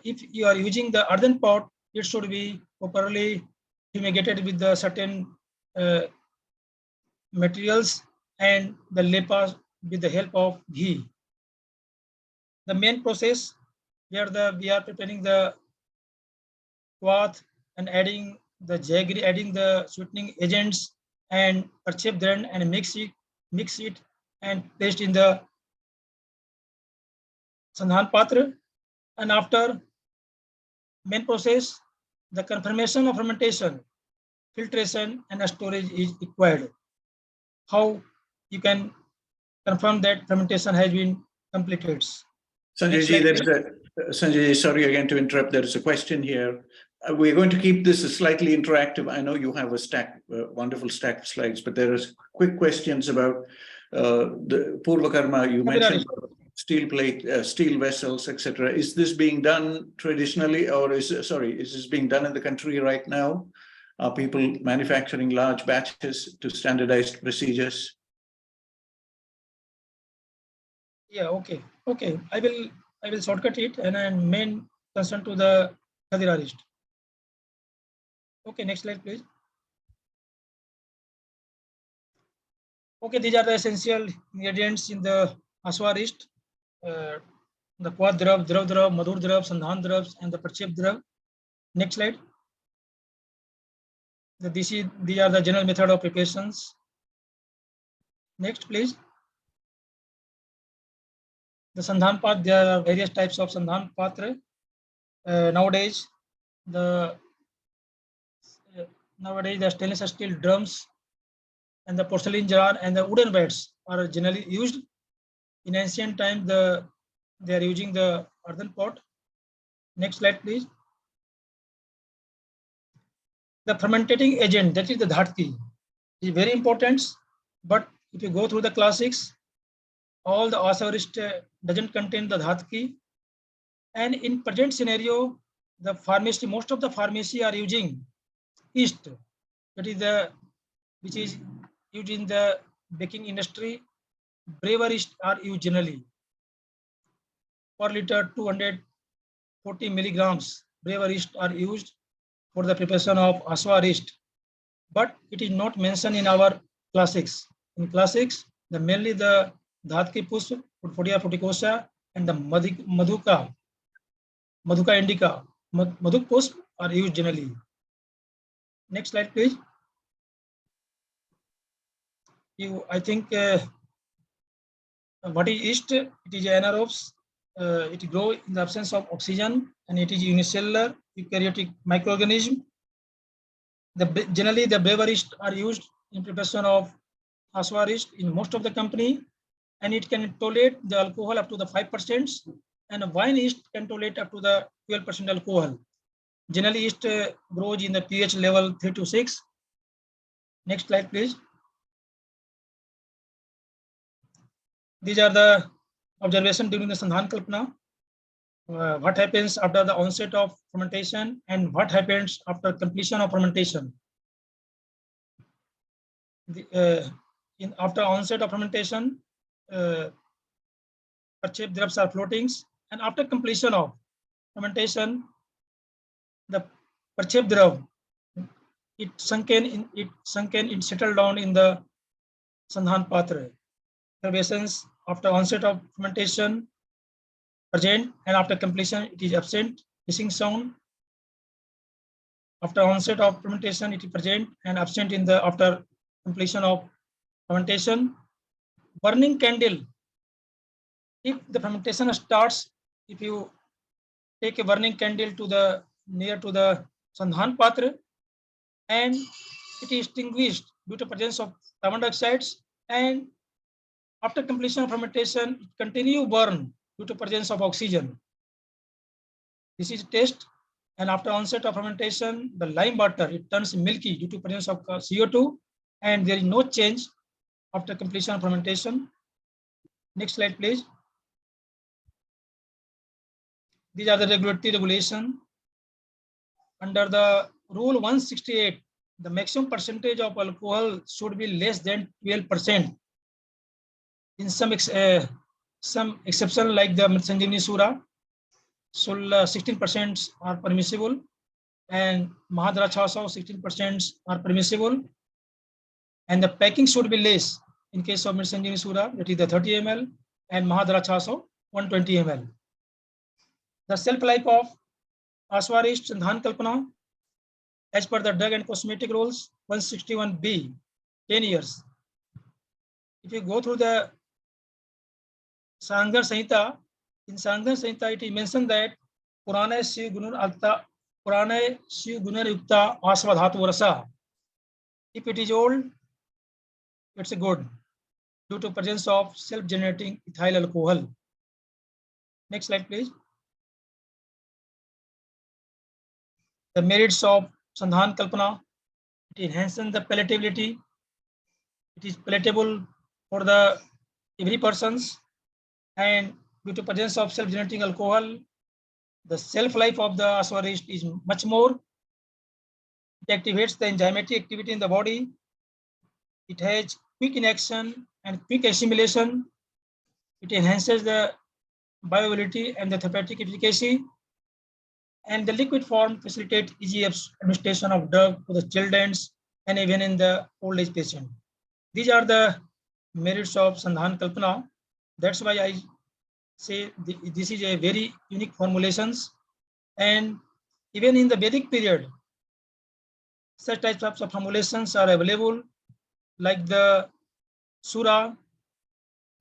if you are using the earthen pot, it should be properly fumigated with the certain materials and the lepas with the help of ghee. The main process where we are preparing the kwath and adding the jaggery, adding the sweetening agents and perchep then and mix it and placed in the Sandhan Patra. And after main process, the confirmation of fermentation, filtration and storage is required. How you can confirm that fermentation has been completed? Sanjay, sorry again to interrupt. There is a question here. We're going to keep this slightly interactive. I know you have a wonderful stack of slides, but there is quick questions about the Purva Karma. You mentioned steel plate, steel vessels, etc. Is this being done traditionally, or is this being done in the country right now? Are people manufacturing large batches to standardized procedures? Yeah, okay. I will shortcut it and then main concern to the Khadirarishta. Okay, next slide, please. Okay, these are the essential ingredients in the Asava Arishta. The Kwath Drav, Madhur Drav, Sandhan Drav, and the Parchep Drav. Next slide. These are the general method of preparations. Next, please. The Sandhan path, there are various types of Sandhan patra. Nowadays, the stainless steel drums and the porcelain jar and the wooden vats are generally used. In ancient times, they are using the earthen pot. Next slide, please. The fermenting agent, that is the dhatki, is very important. But if you go through the classics, all the Asava Arishta doesn't contain the dhatki. And in present scenario, the pharmacy, most of the pharmacy are using yeast, that is which is used in the baking industry. Brewer yeast are used generally. Per liter 240 milligrams brewer yeast are used for the preparation of Asava Arishta. But it is not mentioned in our classics. In classics, mainly the Dhatki Pushpa, Putphodia fruticosa, and the Madhuka indica, Madhuk Pushpa are used generally. Next slide, please. I think what is yeast? It is anaerobes. It grows in the absence of oxygen, and it is unicellular eukaryotic microorganism. Generally, the brewer yeast are used in preparation of Asava Arishta in most of the company, and it can tolerate the alcohol up to the 5%, and wine yeast can tolerate up to the 12% alcohol. Generally, yeast grows in the pH level 3 to 6. Next slide, please. These are the observations during the Sandhan Kalpana. What happens after the onset of fermentation and what happens after completion of fermentation. After onset of fermentation, perceived drops are floatings, and after completion of fermentation, the perceived drop it settled down in the Sandhan Patra. Observations after onset of fermentation present, and after completion it is absent. Hissing sound after onset of fermentation it is present and absent in the after completion of fermentation. Burning candle. If the fermentation starts, if you take a burning candle to the near to the Sandhan Patra, and it is extinguished due to presence of carbon dioxides, and after completion of fermentation, it continue burn due to presence of oxygen. This is a test, and after onset of fermentation, the lime water it turns milky due to presence of CO2, and there is no change after completion of fermentation. Next slide, please. These are the regulatory regulation. Under the rule 168, the maximum percentage of alcohol should be less than 12%. In some exception like the Sanjeevani Sura, 16% are permissible, and Mahadra Chasao 16% are permissible, and the packing should be less in case of Sanjeevani Sura, that is the 30 ml, and Mahadra Chasao 120 ml. The shelf life of Asava Arishta and Sandhan Kalpana, as per the drug and cosmetic rules 161B, 10 years. If you go through the Sangha Samhita, in Sangha Samhita it is mentioned that Purane Shiv Gunar Yukta Asava Dhatu Rasa. If it is old, it's a good due to presence of self-generating ethyl alcohol. Next slide, please. The merits of Sandhan Kalpana, it enhances the palatability. It is palatable for the every persons, and due to presence of self-generating alcohol, the shelf life of the Asava Arishta is much more. It activates the enzymatic activity in the body. It has quick in action and quick assimilation. It enhances the bioavailability and the therapeutic efficacy. And the liquid form facilitates easy administration of drug to the children and even in the old age patient. These are the merits of Sandhan Kalpana. That's why I say this is a very unique formulations. And even in the Vedic period, such types of formulations are available, like the Sura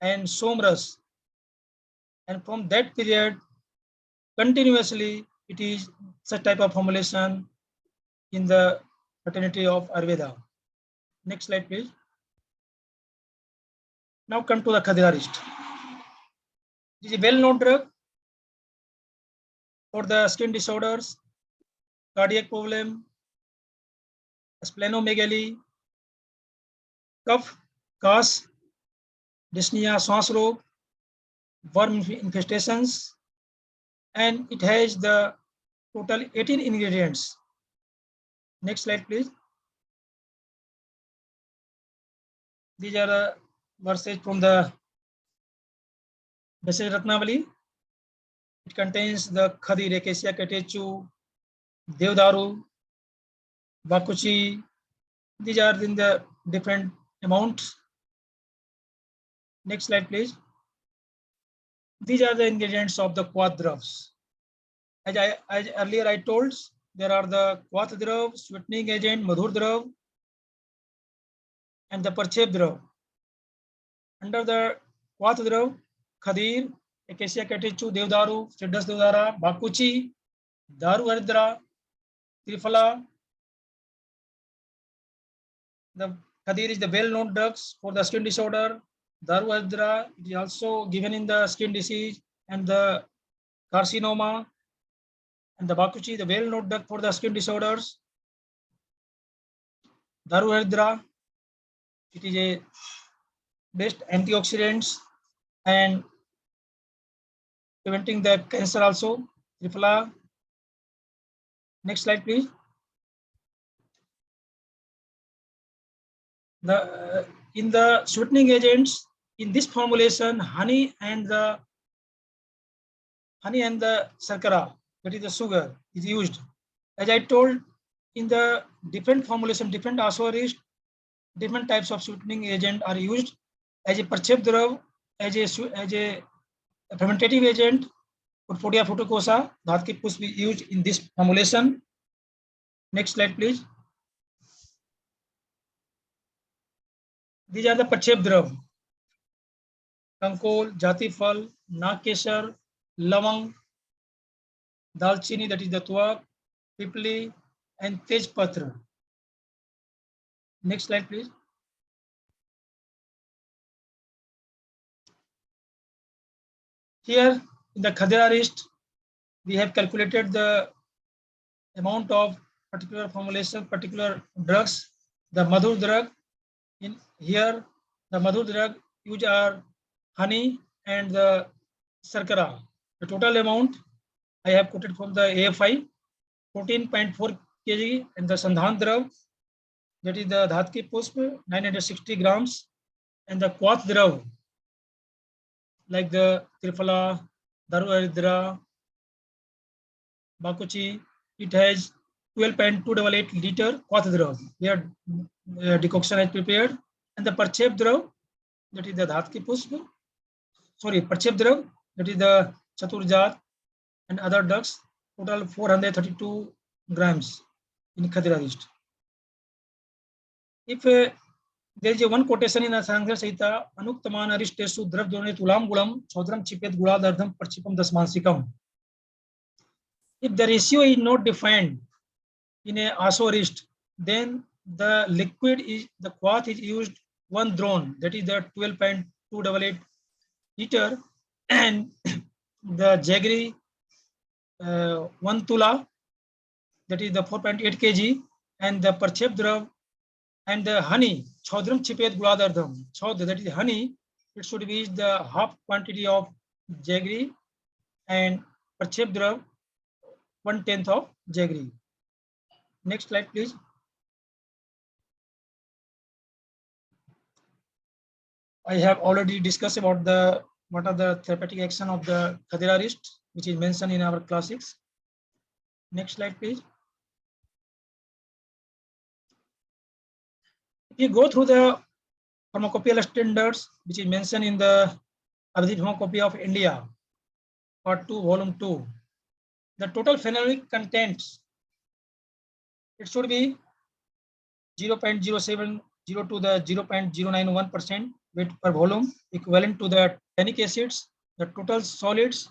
and Somras. And from that period, continuously, it is such type of formulation in the fraternity of Ayurveda. Next slide, please. Now come to the Khadirarishta. It is a well-known drug for the skin disorders, cardiac problem, splenomegaly, cough, gas, dyspnea, श्वास रोग, worm infestations, and it has the total 18 ingredients. Next slide, please. These are the verses from the Dosage Ratnavali. It contains the Khadir, Acacia, Katechu, Devdaru, Bakuchi. These are in the different amounts. Next slide, please. These are the ingredients of the Quadravs. As earlier I told, there are the Quadrav, sweetening agent, Madhur Drav, and the Parchep Drav. Under the Quadrav, Khadir, Acacia Katechu, Devdaru, Citrus Devdara, Bakuchi, Daru Haridra, Triphala. The Khadir is the well-known drugs for the skin disorder. Daru Hydra is also given in the skin disease and the carcinoma. And the Bakuchi, the well-known drug for the skin disorders. Daru Hydra, it is a best antioxidants and preventing the cancer also. Triphala. Next slide, please. In the sweetening agents, in this formulation, honey and the sarkara, that is the sugar, is used. As I told, in the different formulation, different Asava Arishta, different types of sweetening agent are used as a percepdrav, as a fermentative agent, Potpodia fructosa, Dhat ki push be used in this formulation. Next slide, please. These are the percepdrav. Kankol, Jati Phal, Nakesar, Lavang, Dalchini, that is the Tuak, Pipli, and Tejpatra. Next slide, please. Here in the Khadirarishta, we have calculated the amount of particular formulation, particular drugs. The Madhur drug, in here, the Madhur drug use are honey and the sarkara. The total amount I have quoted from the AFI, 14.4 kg, and the Sandhan drug, that is the Dhatki Pusp, 960 grams, and the Quath drug, like the Triphala, Daru Hydra, Bakuchi, it has 12.288 liter Quath drug. Here decoction is prepared, and the Parchep drug, that is the Dhatki Pusp, sorry, Parchep drug, that is the Chaturjat and other drugs, total 432 grams in Khadirarishta. If there is one quotation in Asanga Saita, Anuktaman Arishtesu Drav Donate Ulam Gulam, Chodram Chipet Guladardham Parchipam Dasmansikam. If the ratio is not defined in a Asava Arishta, then the liquid is, the quath is used one drone, that is the 12.288 liter, and the jaggery 1 tula, that is the 4.8 kg, and the Parchep drug and the honey, Chodram Chipet Guladardham, Chod, that is honey, it should be the half quantity of jaggery, and Parchep drug 1/10 of jaggery. Next slide, please. I have already discussed about the what are the therapeutic action of the Khadirarishta, which is mentioned in our classics. Next slide, please. If you go through the pharmacopoeial standards, which is mentioned in the Abhidhit Pharmacopoeia of India, Part 2, Volume 2, the total phenolic contents, it should be 0.070 to the 0.091% weight per volume, equivalent to the tannic acids, the total solids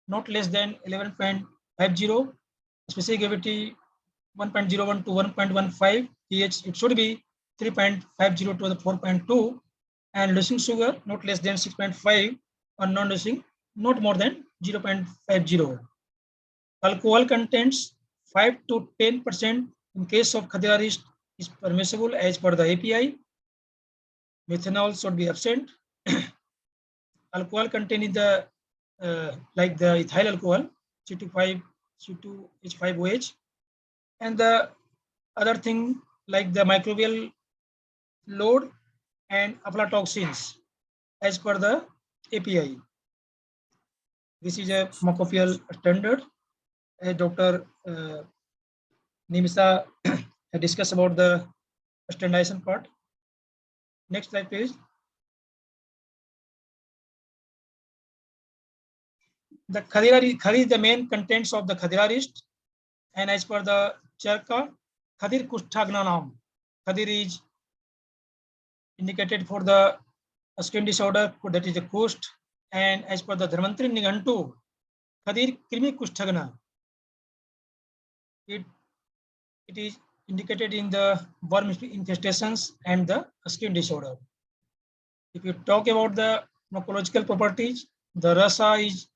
not less than 11.50, specific gravity 1.01 to 1.15 pH, it should be 3.50 to the 4.2, and reducing sugar not less than 6.5, or non-reducing not more than 0.50. Alcohol contents 5 to 10% in case of Khadirarishta is permissible as per the API. Methanol should be absent. Alcohol content in the like the ethyl alcohol, C2H5OH, and the other thing like the microbial load and aflatoxins as per the API. This is a pharmacopoeial standard. As Dr. Nimisha had discussed about the standardization part. Next slide, please. The Khadi is the main contents of the Khadirarishta, and as per the Charka, Khadir Kushthagnanam. Khadir is indicated for the skin disorder, that is the Kusht, and as per the Dharmantri Nigantu, Khadir Krimi Kusthagna. It is indicated in the worm infestations and the skin disorder. If you talk about the pharmacological properties, the rasa is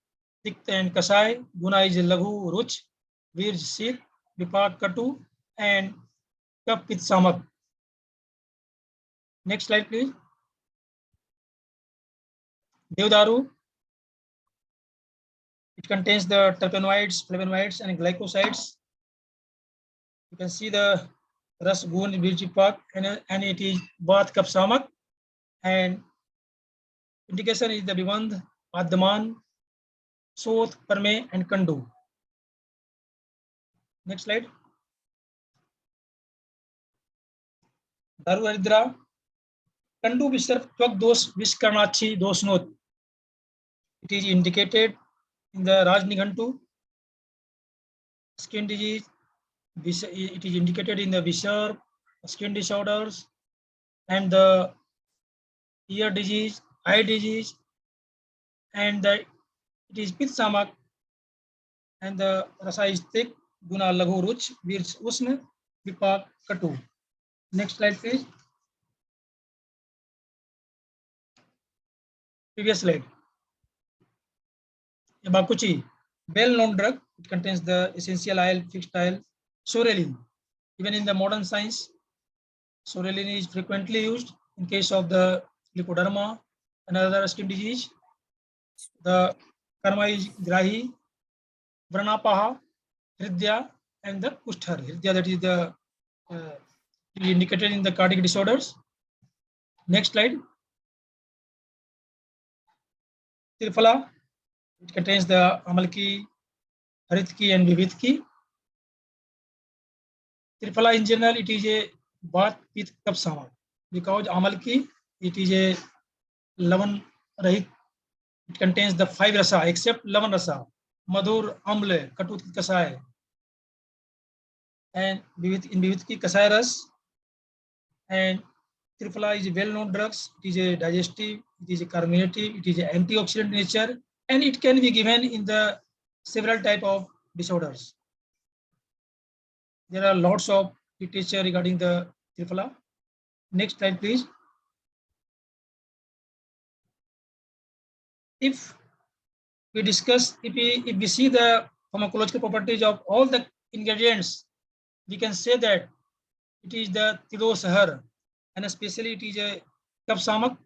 tikta and kasai, guna is laghu, ruch, virj, sit, vipak, katu, and kap, pit, samak. Next slide, please. Devdaru. It contains the terpenoids, flavonoids, and glycosides. You can see the ras, gun, virj, vipak, and it is bath, kap, samak. And indication is the Bivand, Adman, Sot, Parme, and Kandu. Next slide. Daru Haridra, Kandu Visarf Twak Dos Viskarnachi Dosnot. It is indicated in the Rajnigantu. Skin disease, it is indicated in the Visarf, skin disorders, and the ear disease, eye disease, and it is Pit Samak, and the Rasa is thick, Guna Laghu Ruch, Virj Usna, Vipak Katu. Next slide, please. Previous slide. Bakuchi, well-known drug. It contains the essential oil, fixed oil, sorrelin. Even in the modern science, sorrelin is frequently used in case of the leukoderma and other skin disease. The karma is grahi, vranapaha, hridya, and the kushthar. Hridya, that is the indicated in the cardiac disorders. Next slide. Tirphala, it contains the amalki, haritki, and vividki. Tirphala in general, it is a bath pit kap sama, because amalki, it is a lavan rahit. It contains the 5 rasa except lavan rasa, madhur, amle, katut, kasai. And in vividki kasai ras. And Triphala is a well-known drugs. It is a digestive, it is a carminative, it is an antioxidant nature, and it can be given in the several type of disorders. There are lots of literature regarding the Triphala. Next slide, please. If we discuss, if we see the pharmacological properties of all the ingredients, we can say that it is the Tidosahar, and especially it is a Kap Samak.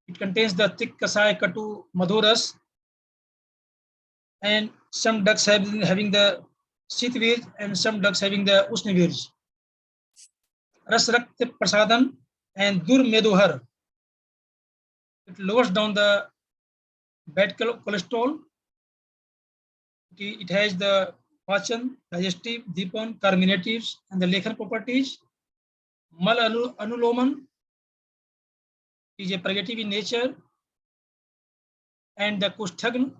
It contains the thick kasai, katu, madhuras, and some ducks having the sitvirj and some ducks having the usnivirj. Ras Rakta Prasadan and Dur Meduhar. It lowers down the bad cholesterol. It has the pachan, digestive, deepan, carminatives, and the lekhan properties. Mal anuloman is a purgative in nature, and the kusthagn,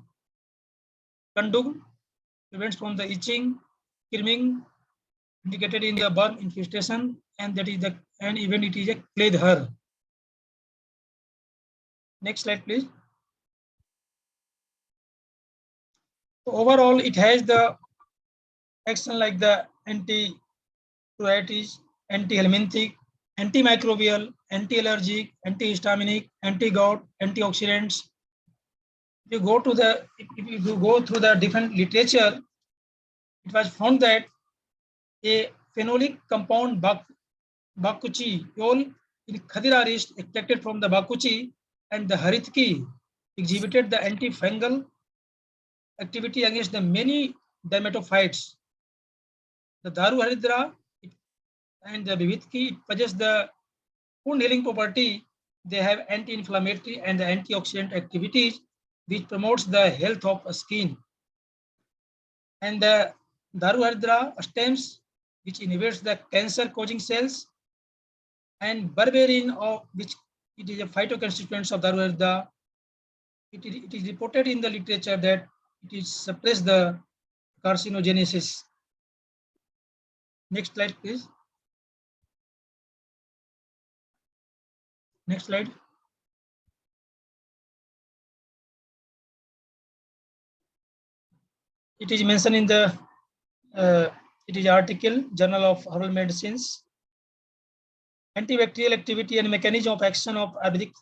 kandug, prevents from the itching, kirming, indicated in the burn infestation, and that is and even it is a kledhar. Next slide, please. So overall, it has the action like the anti-pruritic, anti-helminthic, antimicrobial, anti-allergic, antihistaminic, anti-gout, antioxidants. If you go through the different literature, it was found that a phenolic compound bakuchi yol in Khadirarishta extracted from the bakuchi and the haritki exhibited the antifungal activity against the many dermatophytes. The Daru Haridra and the Vividki, it possess the wound healing property. They have anti-inflammatory and the antioxidant activities which promotes the health of skin. And the Daru Haridra stems which inhibits the cancer-causing cells, and berberine, of which it is a phytoconstituent of Daru Haridra. It is reported in the literature that it is suppress the carcinogenesis. Next slide, please. Next slide. It is mentioned in the It is article, Journal of Herbal Medicines. Antibacterial activity and mechanism of action of Ayurvedic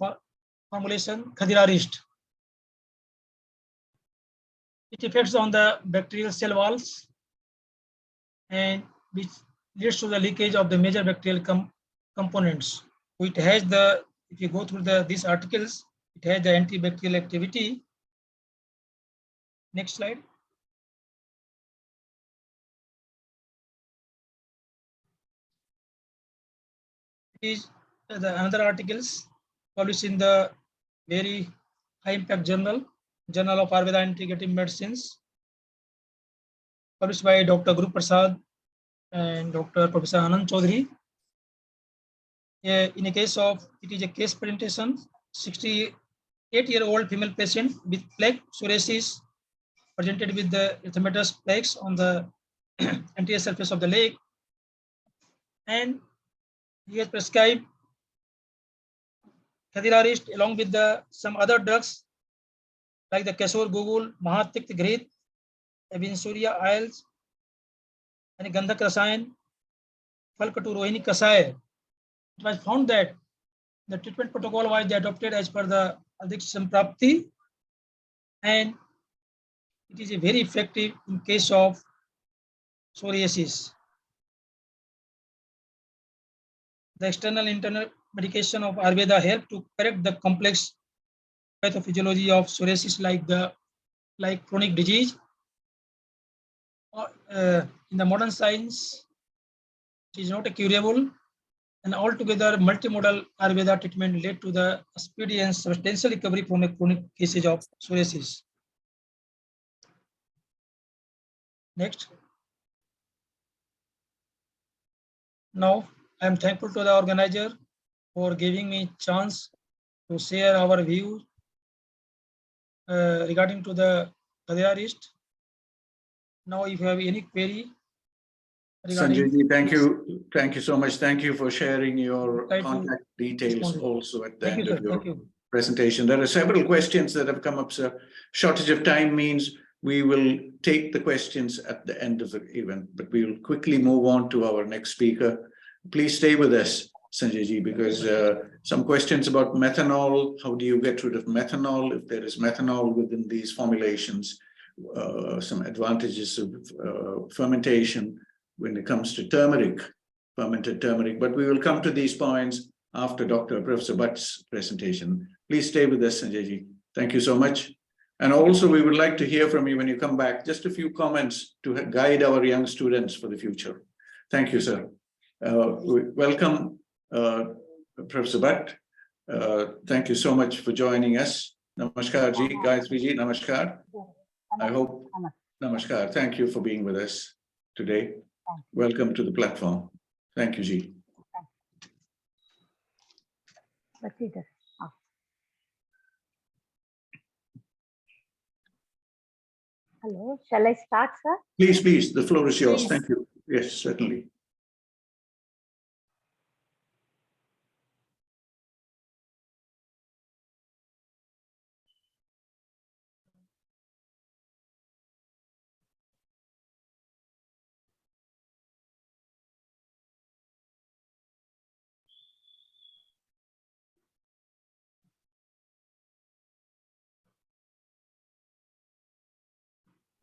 formulation, Khadirarishta. It affects on the bacterial cell walls and which leads to the leakage of the major bacterial components. So it has the, if you go through these articles, it has the antibacterial activity. Next slide. It is the another articles published in the very high impact journal, Journal of Ayurveda and Integrative Medicines, published by Dr. Guru Prasad and Dr. Professor Anand Chaudhary. In a case of, it is a case presentation, 68-year-old female patient with plaque psoriasis presented with the erythematous plaques on the anterior surface of the leg, and he has prescribed Khadirarishta along with some other drugs like the Kesur Gugul, Mahatikth Grit, Avinsuriya oils, and Gandhak Rasayan, Falkatu Rohini Kasai. It was found that the treatment protocol was adopted as per the Adhiksam Prapti, and it is very effective in case of psoriasis. The external internal medication of Ayurveda help to correct the complex pathophysiology of psoriasis like chronic disease. In the modern science, it is not a curable, and altogether multimodal Ayurveda treatment led to the speedy and substantial recovery from a chronic cases of psoriasis. Next. Now, I am thankful to the organizer for giving me chance to share our views regarding to the Khadirarishta. Now, if you have any query, Sanjayji, thank you so much. Thank you for sharing your contact details also at the end of your presentation. There are several questions that have come up, sir. Shortage of time means we will take the questions at the end of the event, but we will quickly move on to our next speaker. Please stay with us, Sanjayji, because some questions about methanol. How do you get rid of methanol if there is methanol within these formulations? Some advantages of fermentation when it comes to turmeric, fermented turmeric. But we will come to these points after Dr. Professor Bhatt's presentation. Please stay with us, Sanjayji. Thank you so much. And also, we would like to hear from you when you come back, just a few comments to guide our young students for the future. Thank you, sir. Welcome, Professor Bhatt. Thank you so much for joining us. Namaskar ji, Gayatri ji, namaskar. I hope, namaskar. Thank you for being with us today. Welcome to the platform. Thank you, ji. Hello, shall I start, sir? Please, please, the floor is yours. Please. Thank you. Yes, certainly.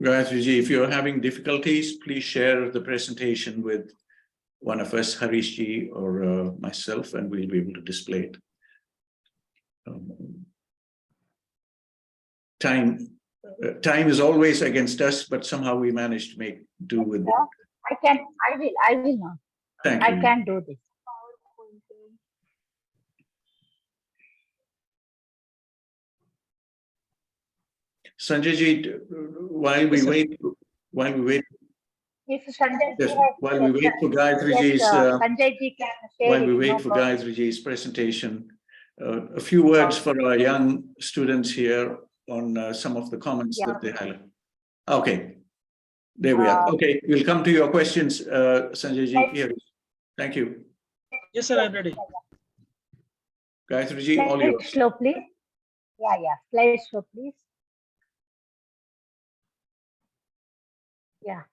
Gayatri ji, if you're having difficulties, please share the presentation with one of us, Harish ji or myself, and we'll be able to display it. Time is always against us, but somehow we managed to make do with it. I will now. Thank you. I can do this. Sanjay ji, while we wait, If Sanjay yes, while we wait for Gayatri ji's, Sanjay ji can share while we it, wait no for problem. Gayatri ji's presentation, a few words for our young students here on some of the comments that they highlight. Okay, there we are. Okay, we'll come to your questions, Sanjay ji. Here. Thank you. Yes, sir, I'm ready. Gayatri ji, all Slide yours. show, please. Yeah. Slide show, please. Yeah.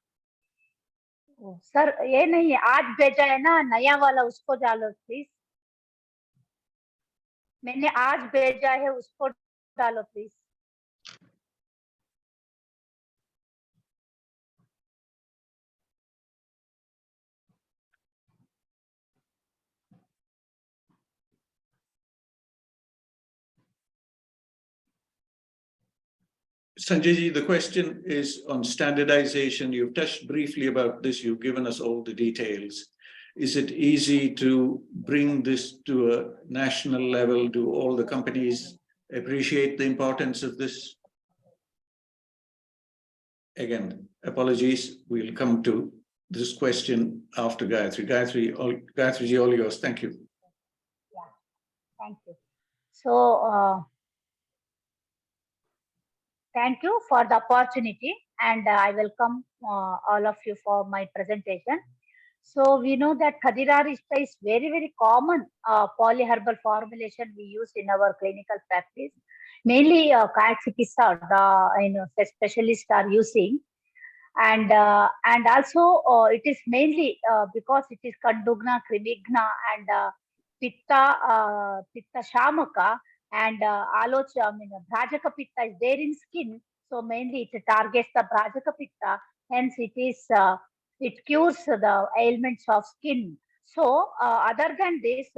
Sir ये नहीं है, आज भेजा है ना नया वाला, उसको डालो प्लीज। मैंने आज भेजा है, उसको डालो please. Sanjay ji, the question is on standardization. You've touched briefly about this. You've given us all the details. Is it easy to bring this to a national level? Do all the companies appreciate the importance of this? Again, apologies. We'll come to this question after Gayatri. Gayatri ji, all yours. Thank you. Yeah, thank you. So, thank you for the opportunity, and I welcome all of you for my presentation. So we know that Khadirarishta is very, very common polyherbal formulation we use in our clinical practice. Mainly Kayachikisa, the specialists are using. And also it is mainly because it is Kandugna, Krimigna, and Pitta Shamaka, and Alocha, Brajaka Pitta is there in skin. So mainly it targets the Brajaka Pitta. Hence it is it cures the ailments of skin. So other than this,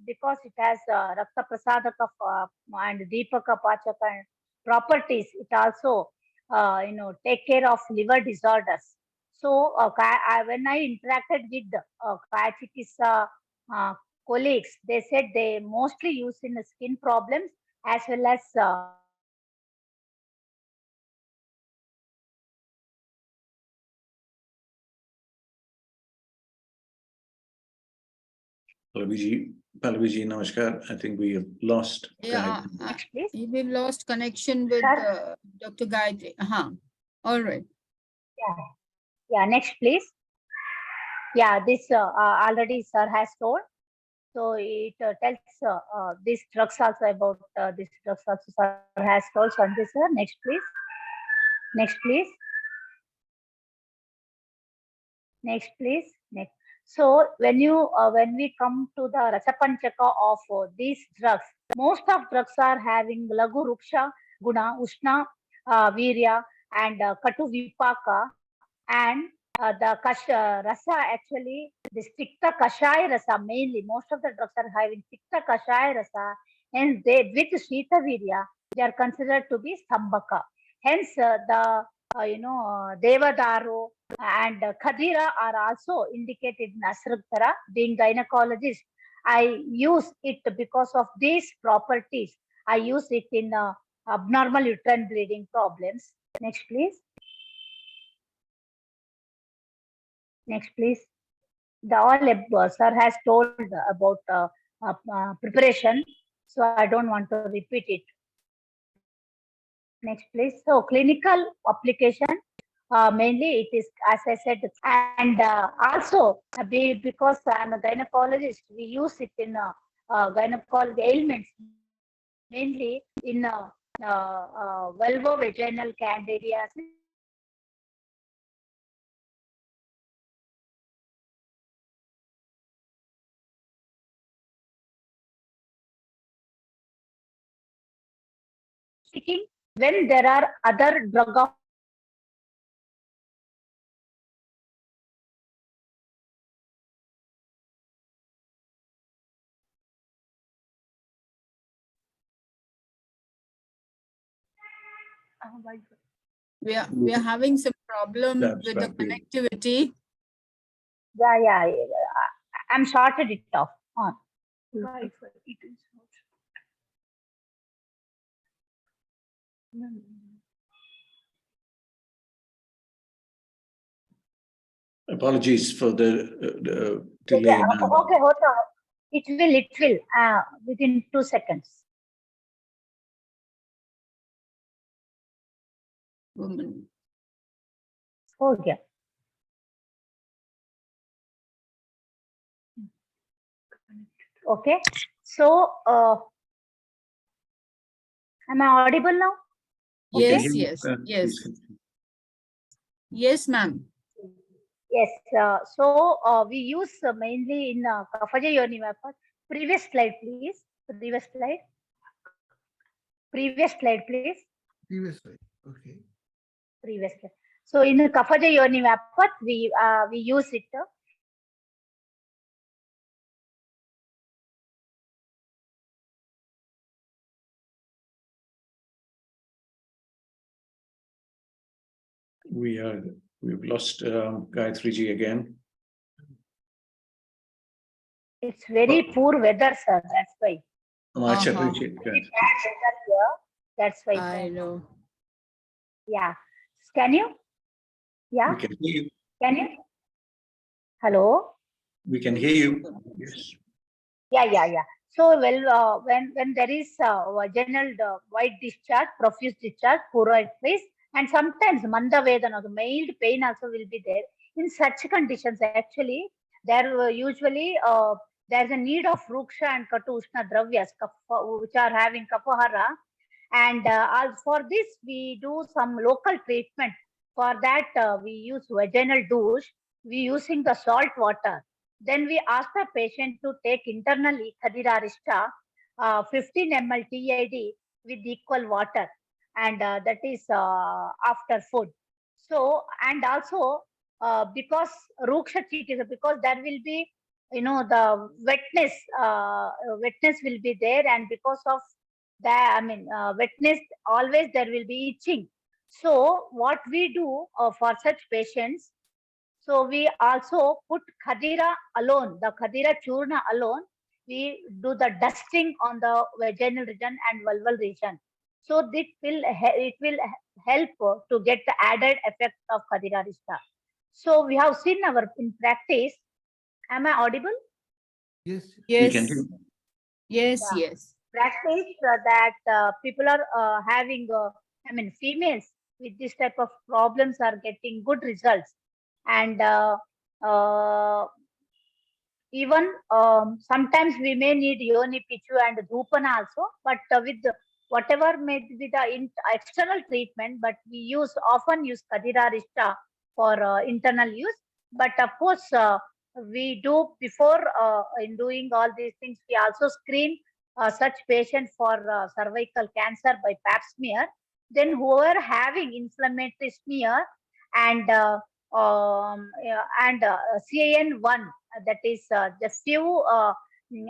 because it has Rakta Prasadaka and Deepaka Pachaka properties, it also take care of liver disorders. So when I interacted with Kayachikisa colleagues, they said they mostly use in the skin problems as well as Pallavi ji, namaskar. I think we have lost. Yeah, next, please. we've lost connection with Dr. Gayatri. All right. Yeah, next, please. Yeah, this already sir has told. So it tells these drugs also about this drugs also sir has told. Sanjay sir, next please. Next please. Next please. Next. So when we come to the Rasapanchaka of these drugs, most of drugs are having Lagu Ruksha, Guna, Ushna, Virya, and Katu Vipaka, and the rasa actually, this Tikta Kashaya rasa mainly, most of the drugs are having Tikta Kashaya rasa, and they with Shita Virya, they are considered to be Stambhaka. Hence the Devadaru and Khadira are also indicated in Asragthara. Being gynecologist, I use it because of these properties. I use it in abnormal uterine bleeding problems. Next, please. Next, please. The all sir has told about preparation, so I don't want to repeat it. Next, please. So clinical application, mainly it is, as I said, and also because I'm a gynecologist, we use it in gynecology ailments, mainly in vulvovaginal candidiasis. When there are other drug of We are having some problem with the connectivity. Yeah, I'm sorted it off. On. Apologies for the delay. Okay, hold on. It will within 2 seconds. Woman. Okay. Okay. So, am I audible now? Yes, Okay. yes, yes. Yes, ma'am. Yes. So we use mainly in Kafaja Yoni Mappa. Previous slide, please. Previous slide. Previous slide, please. Previous slide. Okay. Previous slide. So in Kafaja Yoni Mappa, we use it. We've lost Gayatri ji again. It's very poor weather, sir. That's why. Much Uh-huh. appreciated. Very bad weather here. That's why. I know. Yeah. Can you? Yeah. We can hear you. Can you? Hello. We can hear you. Yes. Yeah. So, well, when there is vaginal white discharge, profuse discharge, poroid phase, and sometimes manda vedana, the mild pain also will be there. In such conditions, actually, there usually there's a need of ruksha and katu ushna dravyas, which are having kapahara, and for this we do some local treatment. For that, we use vaginal douche. We using the salt water. Then we ask the patient to take internally Khadirarishta, 15 ml TID with equal water, and that is after food. So, and also because Ruksha Chiti, because there will be, the wetness will be there, and because of that, wetness, always there will be itching. So, what we do for such patients, so we also put Khadira alone, the Khadira Churna alone. We do the dusting on the vaginal region and vulval region. So it will help to get the added effect of Khadirarishta. So we have seen our in practice. Am I audible? Yes. We can Yes. hear you. Yes, Yeah. yes. Practice that people are having, females with this type of problems are getting good results. And even sometimes we may need yoni pichu and dhupana also, but with whatever may be the external treatment, but we often use Khadirarishta for internal use. But of course, we do before in doing all these things, we also screen such patients for cervical cancer by pap smear. Then whoever having inflammatory smear and CAN1, that is the few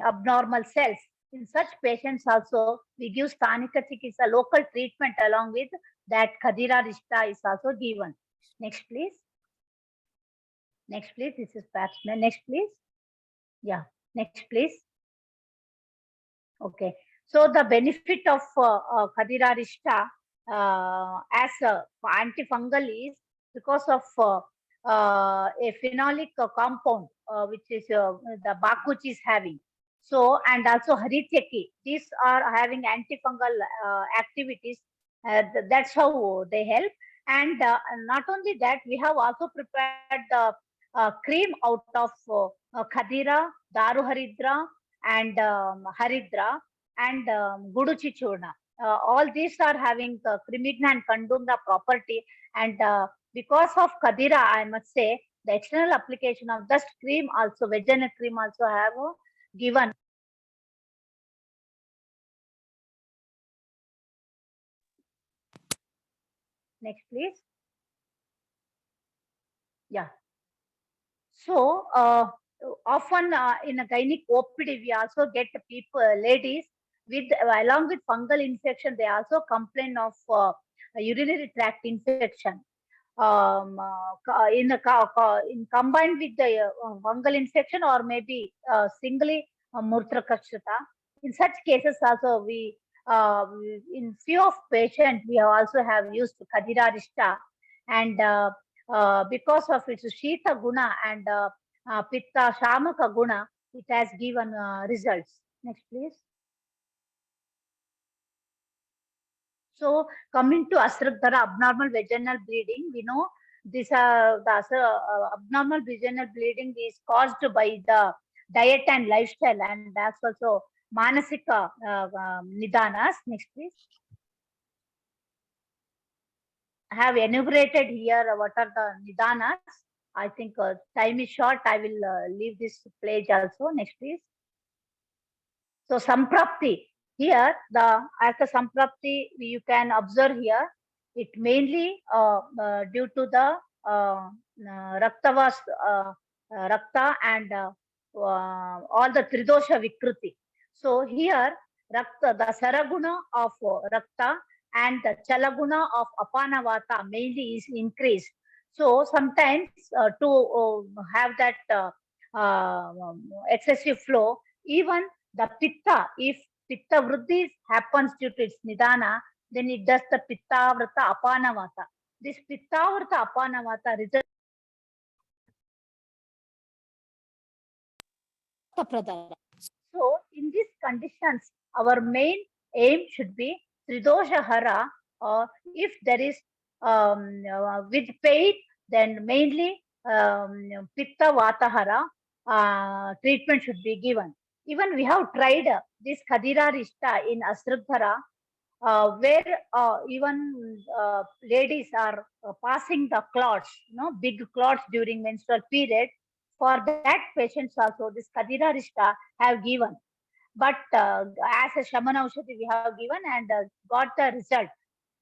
abnormal cells. In such patients also, we give Stanika Chikitsa local treatment along with that Khadirarishta is also given. Next, please. Next, please. This is perhaps next, please. Yeah. Next, please. Okay. So the benefit of Khadirarishta as antifungal is because of a phenolic compound which is the bakuch is having. So, and also harityaki, these are having antifungal activities. That's how they help. And not only that, we have also prepared the cream out of Khadira, Daru Haridra, and Haridra, and Guduchi Churna. All these are having Krimigna and Kandunga property, and because of Khadira, I must say, the external application of dust cream also, vaginal cream also have given. Next, please. Yeah. So often in a gynec OPD, we also get people, ladies with along with fungal infection, they also complain of urinary tract infection. In combined with the fungal infection or maybe singly murtra kashata. In such cases also in few of patients we also have used Khadirarishta, and because of its Shita guna and Pitta Shamaka guna, it has given results. Next, please. So coming to Asragdhara, abnormal vaginal bleeding, we know this abnormal vaginal bleeding is caused by the diet and lifestyle, and that's also manasika nidanas. Next, please. I have enumerated here what are the nidanas. I think time is short. I will leave this page also. Next, please. So Samprapti, here after Samprapti you can observe here it mainly due to the Raktavas, Rakta and all the Tridosha Vikruti. So here Rakta, the Saraguna of Rakta and the Chalaguna of Apanavata mainly is increased. So sometimes to have that excessive flow, even the pitta, if pitta vriddhi happens due to its nidana, then it does the pittavrata apanavata. This pittavrata apanavata results pradana. So in these conditions, our main aim should be tridosha hara, or if there is with pain, then mainly pitta vata hara treatment should be given. Even we have tried this Khadirarishta in Asrudhara, where even ladies are passing the clots, big clots during menstrual period. For that patients also, this Khadirarishta have given. But as a Shamana Aushadhi we have given and got the result.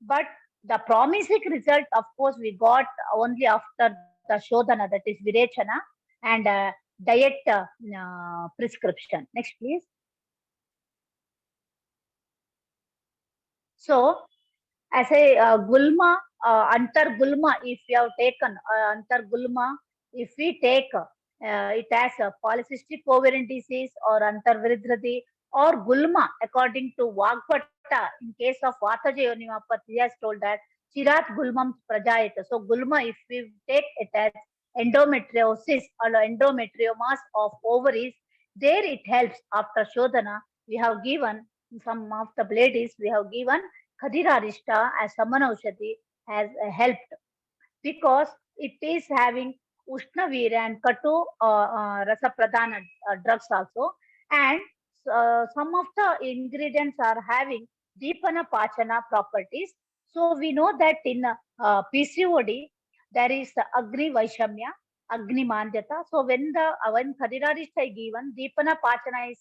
But the promising result, of course, we got only after the Shodhana, that is Virechana, and diet prescription. Next, please. So, as a Gulma, Antar Gulma, if you have taken Antar Gulma, if we take it as a polycystic ovarian disease or Antar Viridhrati or Gulma, according to Vagbhatta, in case of Vata Jayonimapati, he has told that Chirat Gulmam Prajayata. So, Gulma, if we take it as endometriosis or endometriomas of ovaries, there it helps after Shodhana. We have given some of the ladies, we have given Khadirarishta as Samana Aushadhi has helped because it is having Ushnavira and Katu Rasa Pradhana drugs also, and some of the ingredients are having Deepana Pachana properties. So we know that in PCOD there is Agni Vaishamya, Agni Mandyata. So when Khadirarishta is given, Deepana Pachana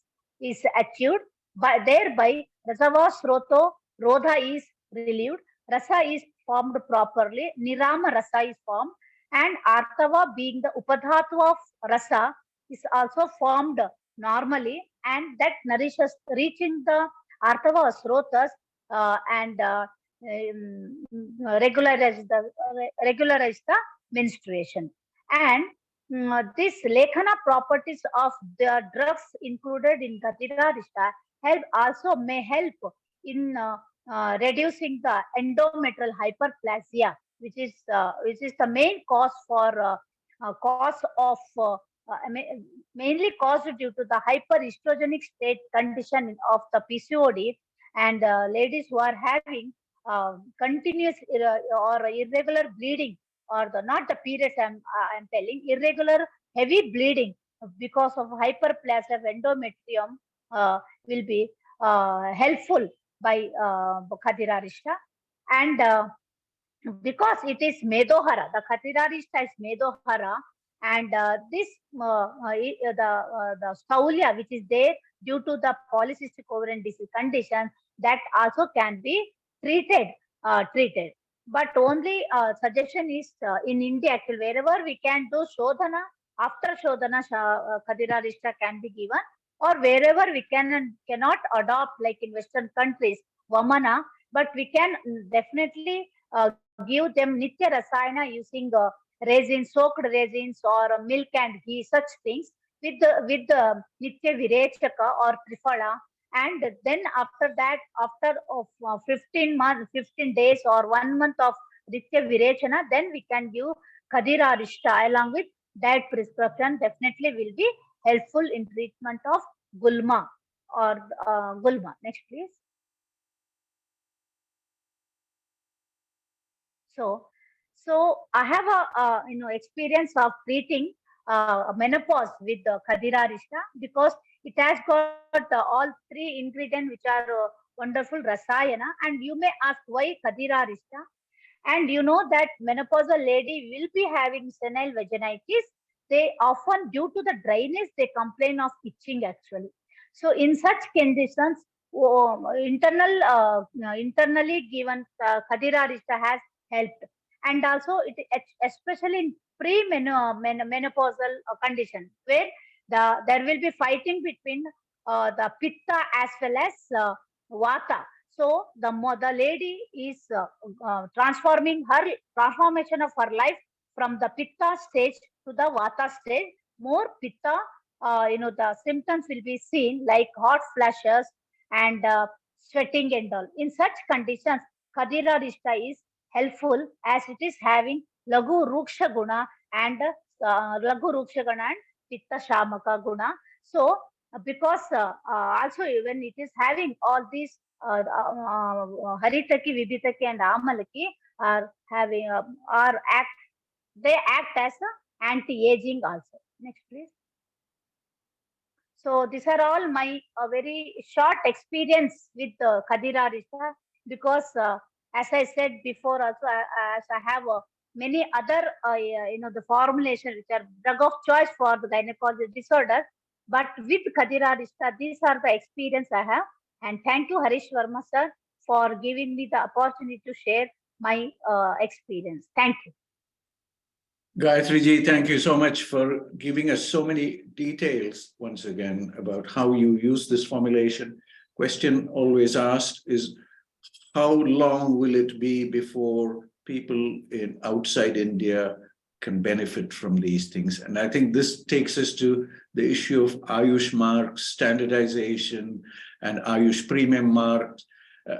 is achieved, but thereby Rasava Sroto Rodha is relieved, Rasa is formed properly, Nirama Rasa is formed, and Artava, being the Upadhatu of Rasa, is also formed normally, and that nourishes, reaching the Artava Srotas and regularize the menstruation. And this Lekhana properties of the drugs included in Khadirarishta may help in reducing the endometrial hyperplasia, which is the main cause for mainly caused due to the hyperestrogenic state condition of the PCOD, and ladies who are having continuous or irregular bleeding, or not the periods, I'm telling, irregular heavy bleeding because of hyperplasia of endometrium will be helpful by Khadirarishta. And because it is Medohara, the Khadirarishta is Medohara, and the Staulia, which is there due to the polycystic ovarian disease condition, that also can be treated. But only suggestion is in India, actually, wherever we can do Shodhana, after Shodhana, Khadirarishta can be given, or wherever we cannot adopt, like in Western countries, Vamana, but we can definitely give them Nitya Rasayana using resins, soaked resins, or milk and ghee, such things, with the Nitya Virechaka or Trifala. And then after that, after 15 days or 1 month of Nitya Virechana, then we can give Khadirarishta along with diet prescription. Definitely will be helpful in treatment of Gulma or Gulma. Next, please. So I have a experience of treating menopause with Khadirarishta, because it has got all three ingredients which are wonderful Rasayana. And you may ask why Khadirarishta. And you know that menopausal lady will be having senile vaginitis. They often, due to the dryness, they complain of itching actually. So in such conditions, internally given Khadirarishta has helped. And also especially in menopausal condition where there will be fighting between the pitta as well as vata. So the lady is transformation of her life from the pitta stage to the vata stage. More pitta, the symptoms will be seen like hot flashes and sweating and all. In such conditions, Khadirarishta is helpful as it is having Lagu Ruksha Guna and Pitta Shamaka Guna. So because also when it is having all these Haritaki, Vibhitaki and Amalaki are having they act as anti-aging also. Next, please. So these are all my very short experience with Khadirarishta, because as I said before also, as I have many other the formulation which are drug of choice for the gynecology disorder, but with Khadirarishta, these are the experience I have. And thank you, Harish Verma sir, for giving me the opportunity to share my experience. Thank you. Gayatri ji, thank you so much for giving us so many details once again about how you use this formulation. Question always asked is, how long will it be before people in outside India can benefit from these things? And I think this takes us to the issue of Ayush marks, standardization, and Ayush premium marks.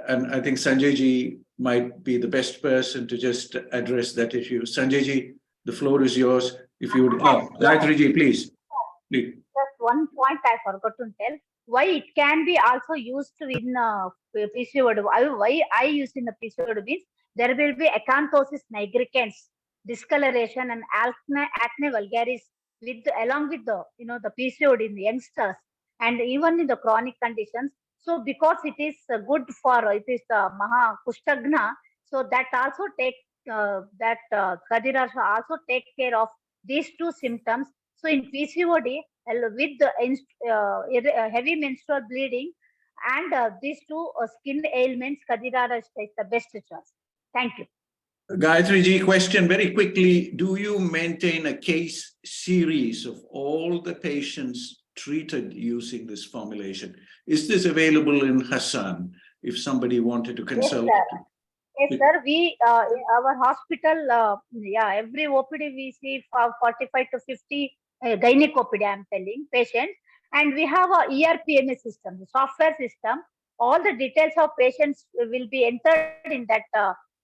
And I think Sanjay ji might be the best person to just address that issue. Sanjay ji, the floor is yours. If you would, Gayatri ji, please. Just one point I forgot to tell. Why it can be also used in PCOD. Why I use in the PCOD means there will be acanthosis nigricans, discoloration, and acne vulgaris along with the the PCOD in the youngsters and even in the chronic conditions. So because it is good for it is the Maha Kushtagna, so that also take Khadirarishta also take care of these two symptoms. So in PCOD, with the heavy menstrual bleeding and these two skin ailments, Khadirarishta is the best choice. Thank you. Gayatri ji, question very quickly. Do you maintain a case series of all the patients treated using this formulation? Is this available in Hassan if somebody wanted to consult? Yes, sir. Yes, sir. We our hospital, every OPD we see 45 to 50 gynec OPD, I'm telling patients, and we have a ERPMS system, the software system. All the details of patients will be entered in that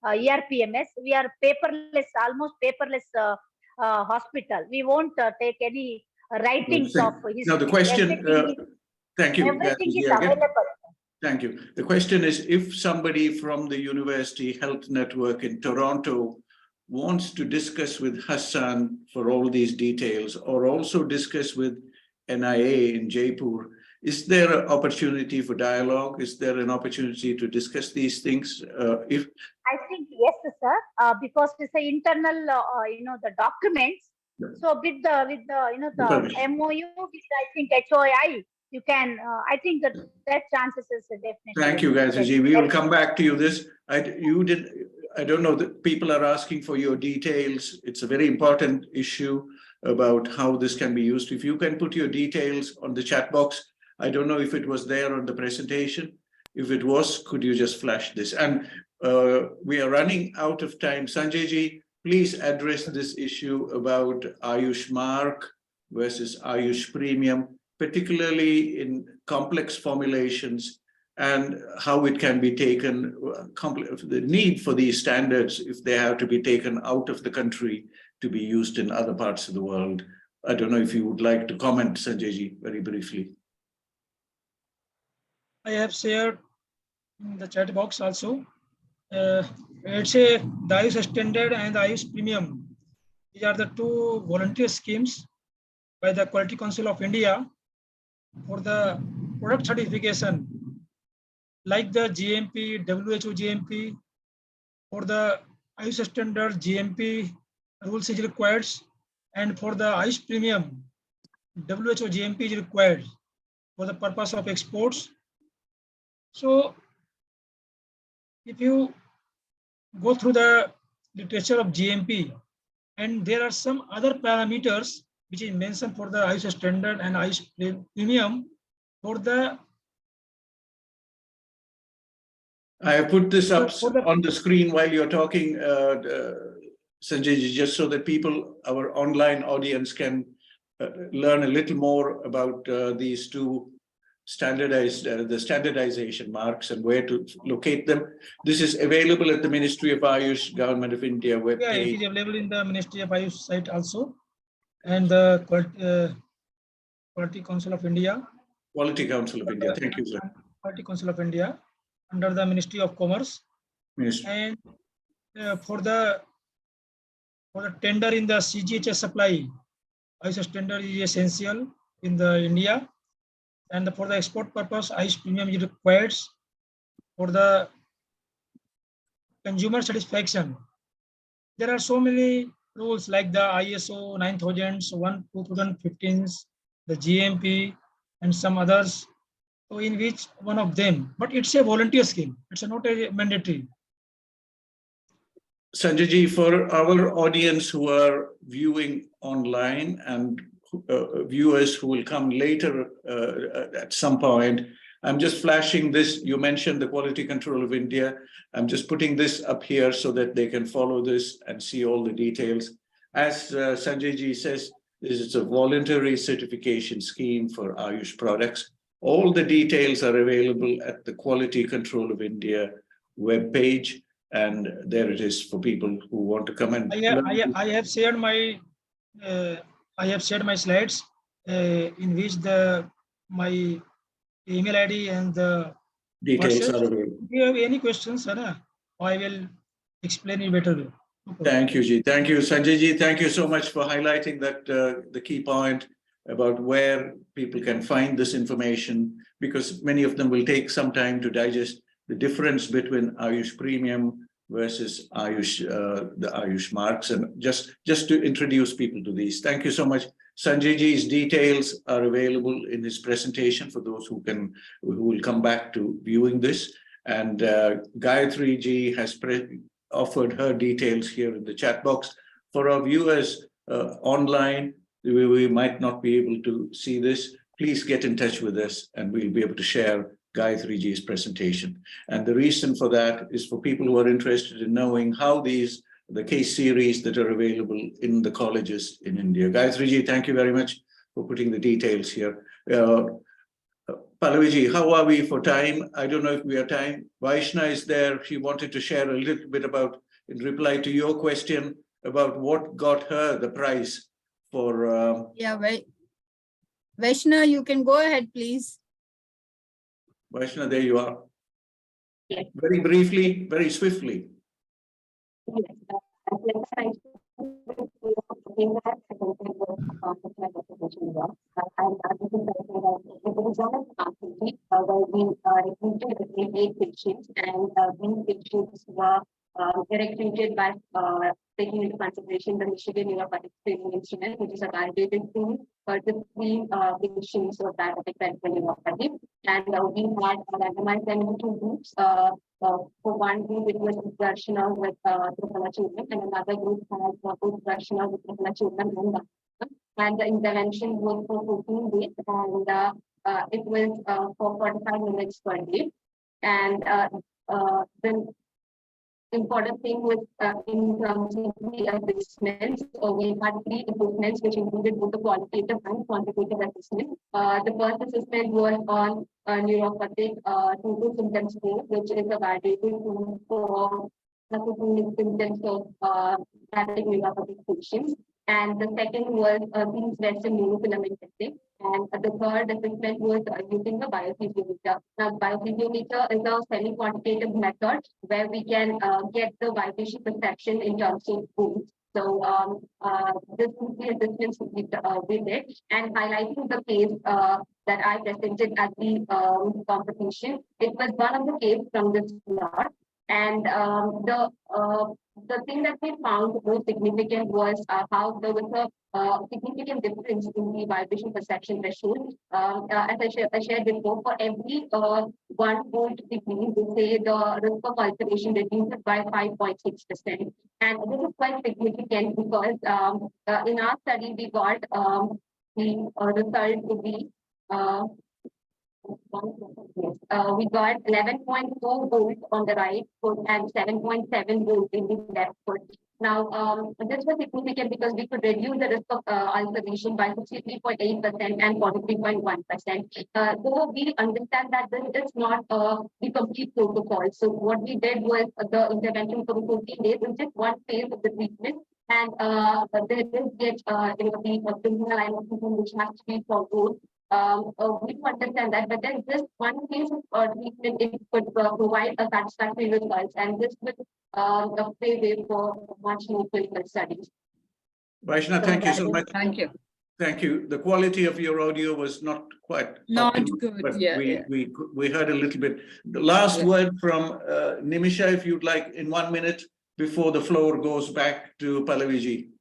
ERPMS. We are paperless, almost paperless hospital. We won't take any writings of history. Now the question. Thank you. Everything is available. Thank you. The question is, if somebody from the University Health Network in Toronto wants to discuss with Hassan for all these details, or also discuss with NIA in Jaipur, is there an opportunity for dialogue? Is there an opportunity to discuss these things? I think yes, sir, because it's an internal, the documents. Yeah. So with the the MOU, with I think HOI, you can. I think that chances is definitely. Thank you, Gayatri ji. We will come back to you. I don't know that people are asking for your details. It's a very important issue about how this can be used. If you can put your details on the chat box. I don't know if it was there on the presentation. If it was, could you just flash this? And we are running out of time. Sanjay ji, please address this issue about Ayush mark versus Ayush premium, particularly in complex formulations, and how it can be taken, the need for these standards if they have to be taken out of the country to be used in other parts of the world. I don't know if you would like to comment, Sanjay ji, very briefly. I have shared in the chat box also. It's the Ayush Standard and the Ayush Premium. These are the two volunteer schemes by the Quality Council of India for the product certification, like the GMP, WHO GMP, for the Ayush standard GMP rules is required, and for the Ayush premium, WHO GMP is required for the purpose of exports. So if you go through the literature of GMP, and there are some other parameters which is mentioned for the Ayush standard and Ayush premium for the. I have put this up For the, on the screen while you're talking, Sanjay, just so that people, our online audience, can learn a little more about these two standardized, the standardization marks and where to locate them. This is available at the Ministry of Ayush, Government of India webpage. Yeah, it is available in the Ministry of Ayush site also, and the Quality Council of India. Quality Council of India. Thank you, sir. Quality Council of India under the Ministry of Commerce. Ministry. And for the tender in the CGHS supply, Ayush tender is essential in the India, and for the export purpose, Ayush premium is required. For the consumer satisfaction, there are so many rules like the ISO 9000, 2015, the GMP, and some others. So in which one of them, but it's a volunteer scheme. It's not a mandatory. Sanjay ji, for our audience who are viewing online and viewers who will come later at some point, I'm just flashing this. You mentioned the Quality Control of India. I'm just putting this up here so that they can follow this and see all the details. As Sanjay ji says, this is a voluntary certification scheme for Ayush products. All the details are available at the Quality Control of India webpage. And there it is for people who want to come and I have shared my slides in which my email ID and the details WhatsApp. are available. If you have any questions, I will explain it better. Thank you, Ji. Thank you, Sanjay ji. Thank you so much for highlighting that the key point about where people can find this information, because many of them will take some time to digest the difference between Ayush Premium versus Ayush, the Ayush marks, and just to introduce people to these. Thank you so much. Sanjay ji's details are available in his presentation for those who will come back to viewing this. And Gayatri ji has offered her details here in the chat box. For our viewers online, we might not be able to see this. Please get in touch with us and we'll be able to share Gayatri ji's presentation. And the reason for that is for people who are interested in knowing how the case series that are available in the colleges in India. Gayatri ji, thank you very much for putting the details here. Pallavi ji, how are we for time? I don't know if we have time. Vaishna is there. She wanted to share a little bit about, in reply to your question, about what got her the prize for... Yeah, Vaishna, you can go ahead, please. Vaishna, there you are. Yes. Very briefly, very swiftly. Patients, and these patients were recruited by taking into consideration the Michigan Neuropathic Screening Instrument, which is a validated tool for the three patients of diabetic peripheral neuropathy. And we had randomized them into two groups. For one group, it was instructional with triple achievement, and another group had instructional with triple achievement. And the intervention was for 14 days, and it was for 45 minutes per day. And the important thing was in terms of the assessments, we had three assessments which included both the qualitative and quantitative assessment. The first assessment was on neuropathic total symptom score, which is a validated tool for assessing symptoms of diabetic neuropathic patients. And the second was these Western neurofilament testing. And the third assessment was using the biophysiometer. Now, biophysiometer is a semi-quantitative method where we can get the vibration perception in terms of wounds. So this is the assessments we did, and highlighting the case that I presented at the competition. It was one of the cases from this lot. And the thing that we found most significant was how there was a significant difference in the vibration perception threshold. As I shared before, for every 1 volt decrease, they say the risk of ulceration reduces by 5.6%. And this is quite significant because in our study, we got the result to be we got 11.4 volts on the right foot and 7.7 volts in the left foot. Now, this was significant because we could reduce the risk of ulceration by 63.8% and 43.1%. Though we understand that this is not the complete protocol. So what we did was the intervention for 14 days is just one phase of the treatment. And there is yet the prisoner line of treatment which has to be followed. We do understand that, but then this one case of treatment, it could provide a satisfactory results, and this would pave way for much more clinical studies. Vaishna, thank you so much. Thank you. Thank you. The quality of your audio was not quite Not optimal, good. but Yeah, we heard a little bit. The last Yeah. word from Nimisha, if you'd like, in 1 minute before the floor goes back to Pallaviji.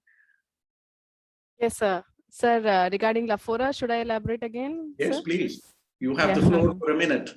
Yes, sir. Sir, regarding Lafora, should I elaborate again? Yes, sir? please. You have Yeah. the floor for a minute.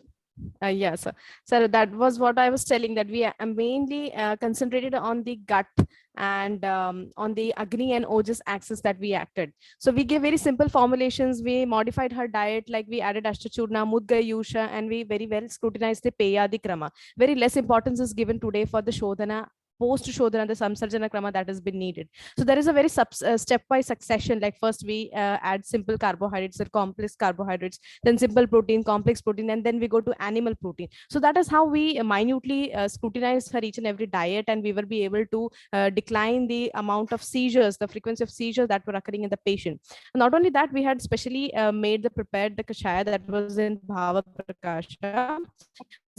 Yes, sir. So that was what I was telling, that we are mainly concentrated on the gut and on the Agni and Ojas axis that we acted. So we gave very simple formulations. We modified her diet, like we added Ashtachurna, Mudga Yusha, and we very well scrutinized the Peya, the Krama. Very less importance is given today for the Shodhana, post Shodhana, the Samsarjana Krama that has been needed. So there is a very stepwise succession. Like first we add simple carbohydrates or complex carbohydrates, then simple protein, complex protein, and then we go to animal protein. So that is how we minutely scrutinize her each and every diet, and we will be able to decline the amount of seizures, the frequency of seizures that were occurring in the patient. Not only that, we had specially prepared the kashaya that was in Bhava Prakasha,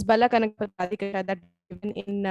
Bala Kanakpati kashaya that given in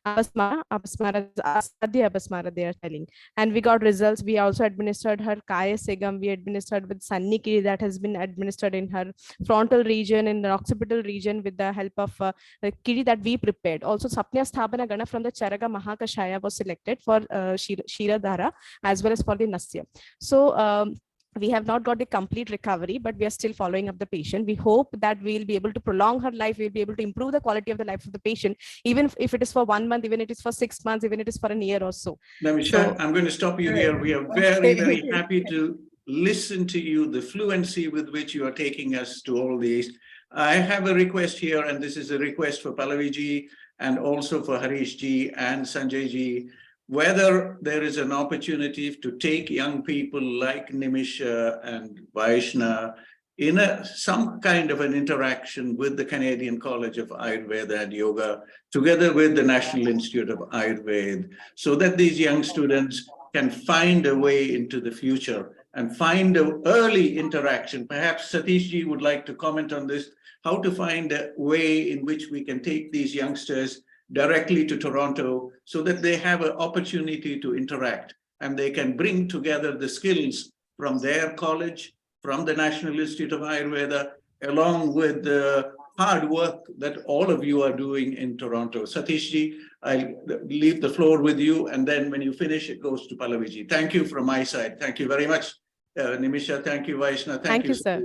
Apasmara, Asadhya Apasmara, they are telling. And we got results. We also administered her Kaya Segam. We administered with Sannikiri that has been administered in her frontal region, in the occipital region, with the help of the kiri that we prepared. Also, Sapnya Sthapana Gana from the Charaga Mahakashaya was selected for Shira Dhara as well as for the Nasya. So, we have not got the complete recovery, but we are still following up the patient. We hope that we'll be able to prolong her life. We'll be able to improve the quality of the life of the patient, even if it is for 1 month, even if it is for 6 months, even if it is for a year or so. Namisha, I'm going to stop you here. We are very, very happy to listen to you, the fluency with which you are taking us to all these. I have a request here, and this is a request for Pallaviji and also for Harish ji and Sanjay ji. Whether there is an opportunity to take young people like Nimisha and Vaishna in some kind of an interaction with the Canadian College of Ayurveda and Yoga, together with the National Institute of Ayurveda, so that these young students can find a way into the future and find an early interaction. Perhaps Satish ji would like to comment on this, how to find a way in which we can take these youngsters directly to Toronto so that they have an opportunity to interact and they can bring together the skills from their college, from the National Institute of Ayurveda, along with the hard work that all of you are doing in Toronto. Satish ji, I'll leave the floor with you, and then when you finish, it goes to Pallaviji. Thank you from my side. Thank you very much. Nimisha, thank you, Vaishna. Thank you, sir.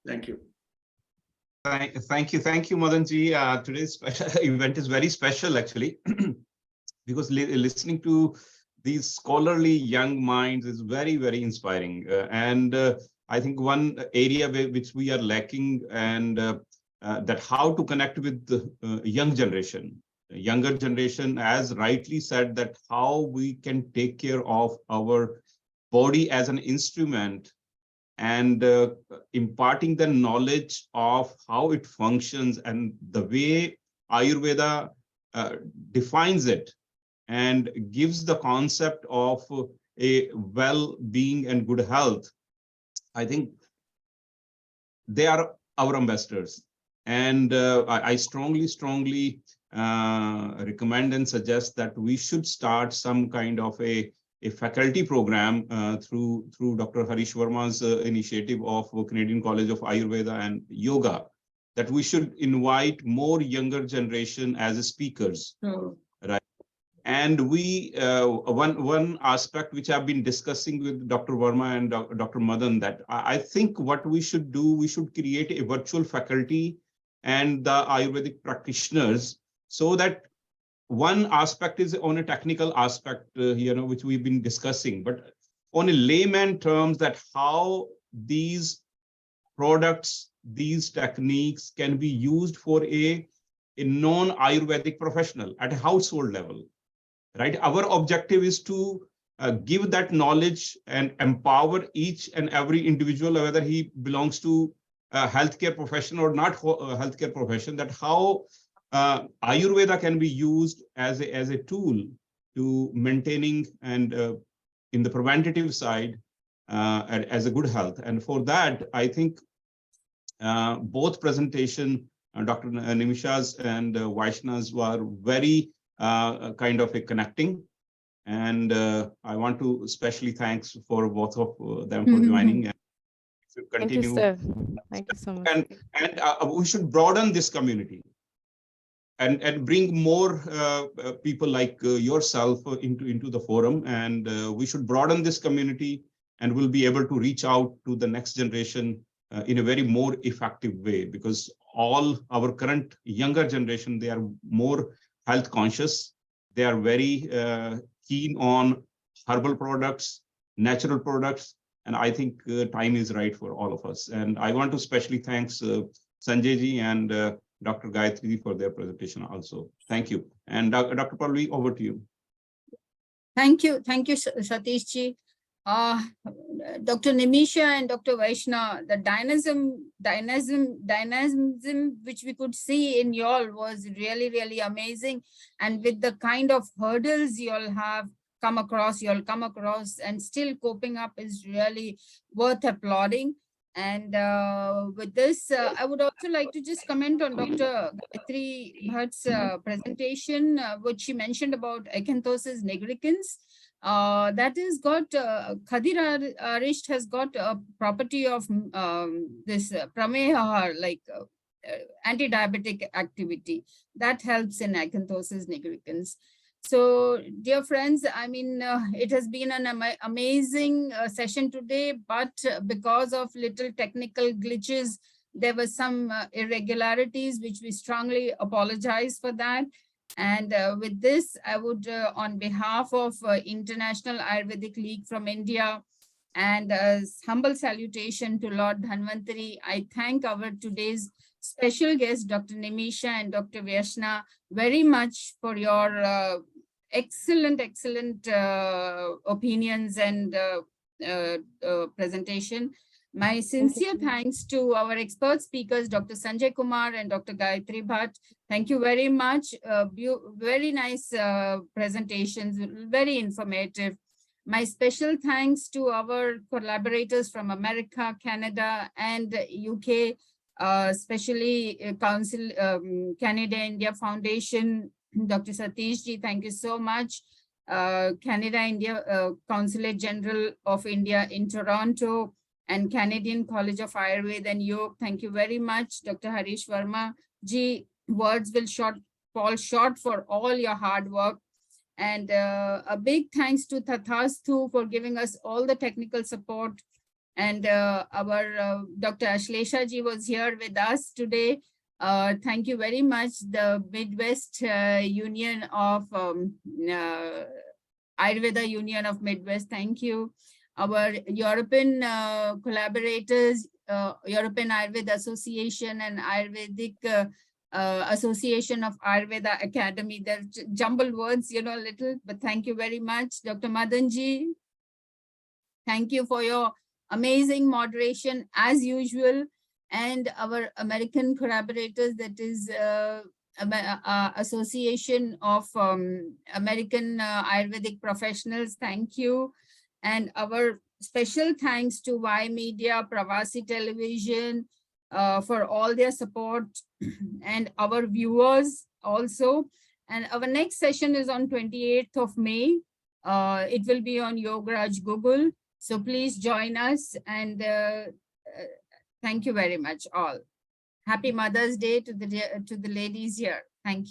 Thank you. Thank you, Madanji. Today's event is very special, actually, because listening to these scholarly young minds is very, very inspiring. And I think one area which we are lacking, and that how to connect with the younger generation, as rightly said, that how we can take care of our body as an instrument, and imparting the knowledge of how it functions and the way Ayurveda defines it and gives the concept of a well-being and good health. I think they are our ambassadors. And I strongly recommend and suggest that we should start some kind of a faculty program through Dr. Harish Verma's initiative of Canadian College of Ayurveda and Yoga, that we should invite more younger generation as speakers. Right. And we, one aspect which I've been discussing with Dr. Verma and Dr. Madan, that I think what we should do, we should create a virtual faculty and the Ayurvedic practitioners, so that one aspect is on a technical aspect, which we've been discussing, but on a layman terms, that how these products, these techniques can be used for a non-Ayurvedic professional at a household level. Right. Our objective is to give that knowledge and empower each and every individual, whether he belongs to a healthcare profession or not healthcare profession, that how Ayurveda can be used as a tool to maintaining and in the preventative side as a good health. And for that, I think both presentation, Dr. Nimisha's and Vaishna's, were very kind of a connecting, and I want to especially thanks for both of them for joining. And continue. Thank you, sir. Thank you so much. And we should broaden this community and bring more people like yourself into the forum, and we should broaden this community, and we'll be able to reach out to the next generation in a very more effective way, because all our current younger generation, they are more health conscious. They are very keen on herbal products, natural products, and I think time is right for all of us. And I want to especially thanks Sanjay ji and Dr. Gayatri for their presentation also. Thank you. And Dr. Palvi, over to you. Thank you, Satish ji. Dr. Nimisha and Dr. Vaishna, the dynamism which we could see in y'all was really, really amazing. And with the kind of hurdles y'all have come across, and still coping up is really worth applauding. And with this, I would also like to just comment on Dr. Gayatri Bhatt's presentation, which she mentioned about Acanthosis nigricans. That is got Khadirarishta has got a property of this prameha, like anti-diabetic activity that helps in Acanthosis nigricans. So, dear friends, I mean, it has been an amazing session today, but because of little technical glitches, there were some irregularities, which we strongly apologize for that. And with this, I would, on behalf of International Ayurvedic League from India, and humble salutation to Lord Dhanvantari, I thank our today's special guests, Dr. Nimisha and Dr. Vaishna, very much for your excellent opinions and presentation. My sincere thanks to our expert speakers, Dr. Sanjay Kumar and Dr. Gayatri Bhatt. Thank you very much. Very nice presentations, very informative. My special thanks to our collaborators from America, Canada, and UK, especially Council Canada-India Foundation. Dr. Satish ji, thank you so much. Canada-India Consulate General of India in Toronto, and Canadian College of Ayurveda and Yoga. Thank you very much, Dr. Harish Verma ji. Words will fall short for all your hard work. And a big thanks to Tathastu for giving us all the technical support. And our Dr. Ashlesha ji was here with us today. Thank you very much. The Midwest Union of Ayurveda Union of Midwest. Thank you. Our European collaborators, European Ayurveda Association and Ayurvedic Association of Ayurveda Academy. They're jumbled words, you know, a little, but thank you very much. Dr. Madanji, thank you for your amazing moderation as usual. And our American collaborators, that is Association of American Ayurvedic Professionals, thank you. And our special thanks to Y Media, Pravasi Television for all their support, and our viewers also. And our next session is on 28th of May. It will be on Yogaraj Google. So please join us, and thank you very much all. Happy Mother's Day to the ladies here. Thank you.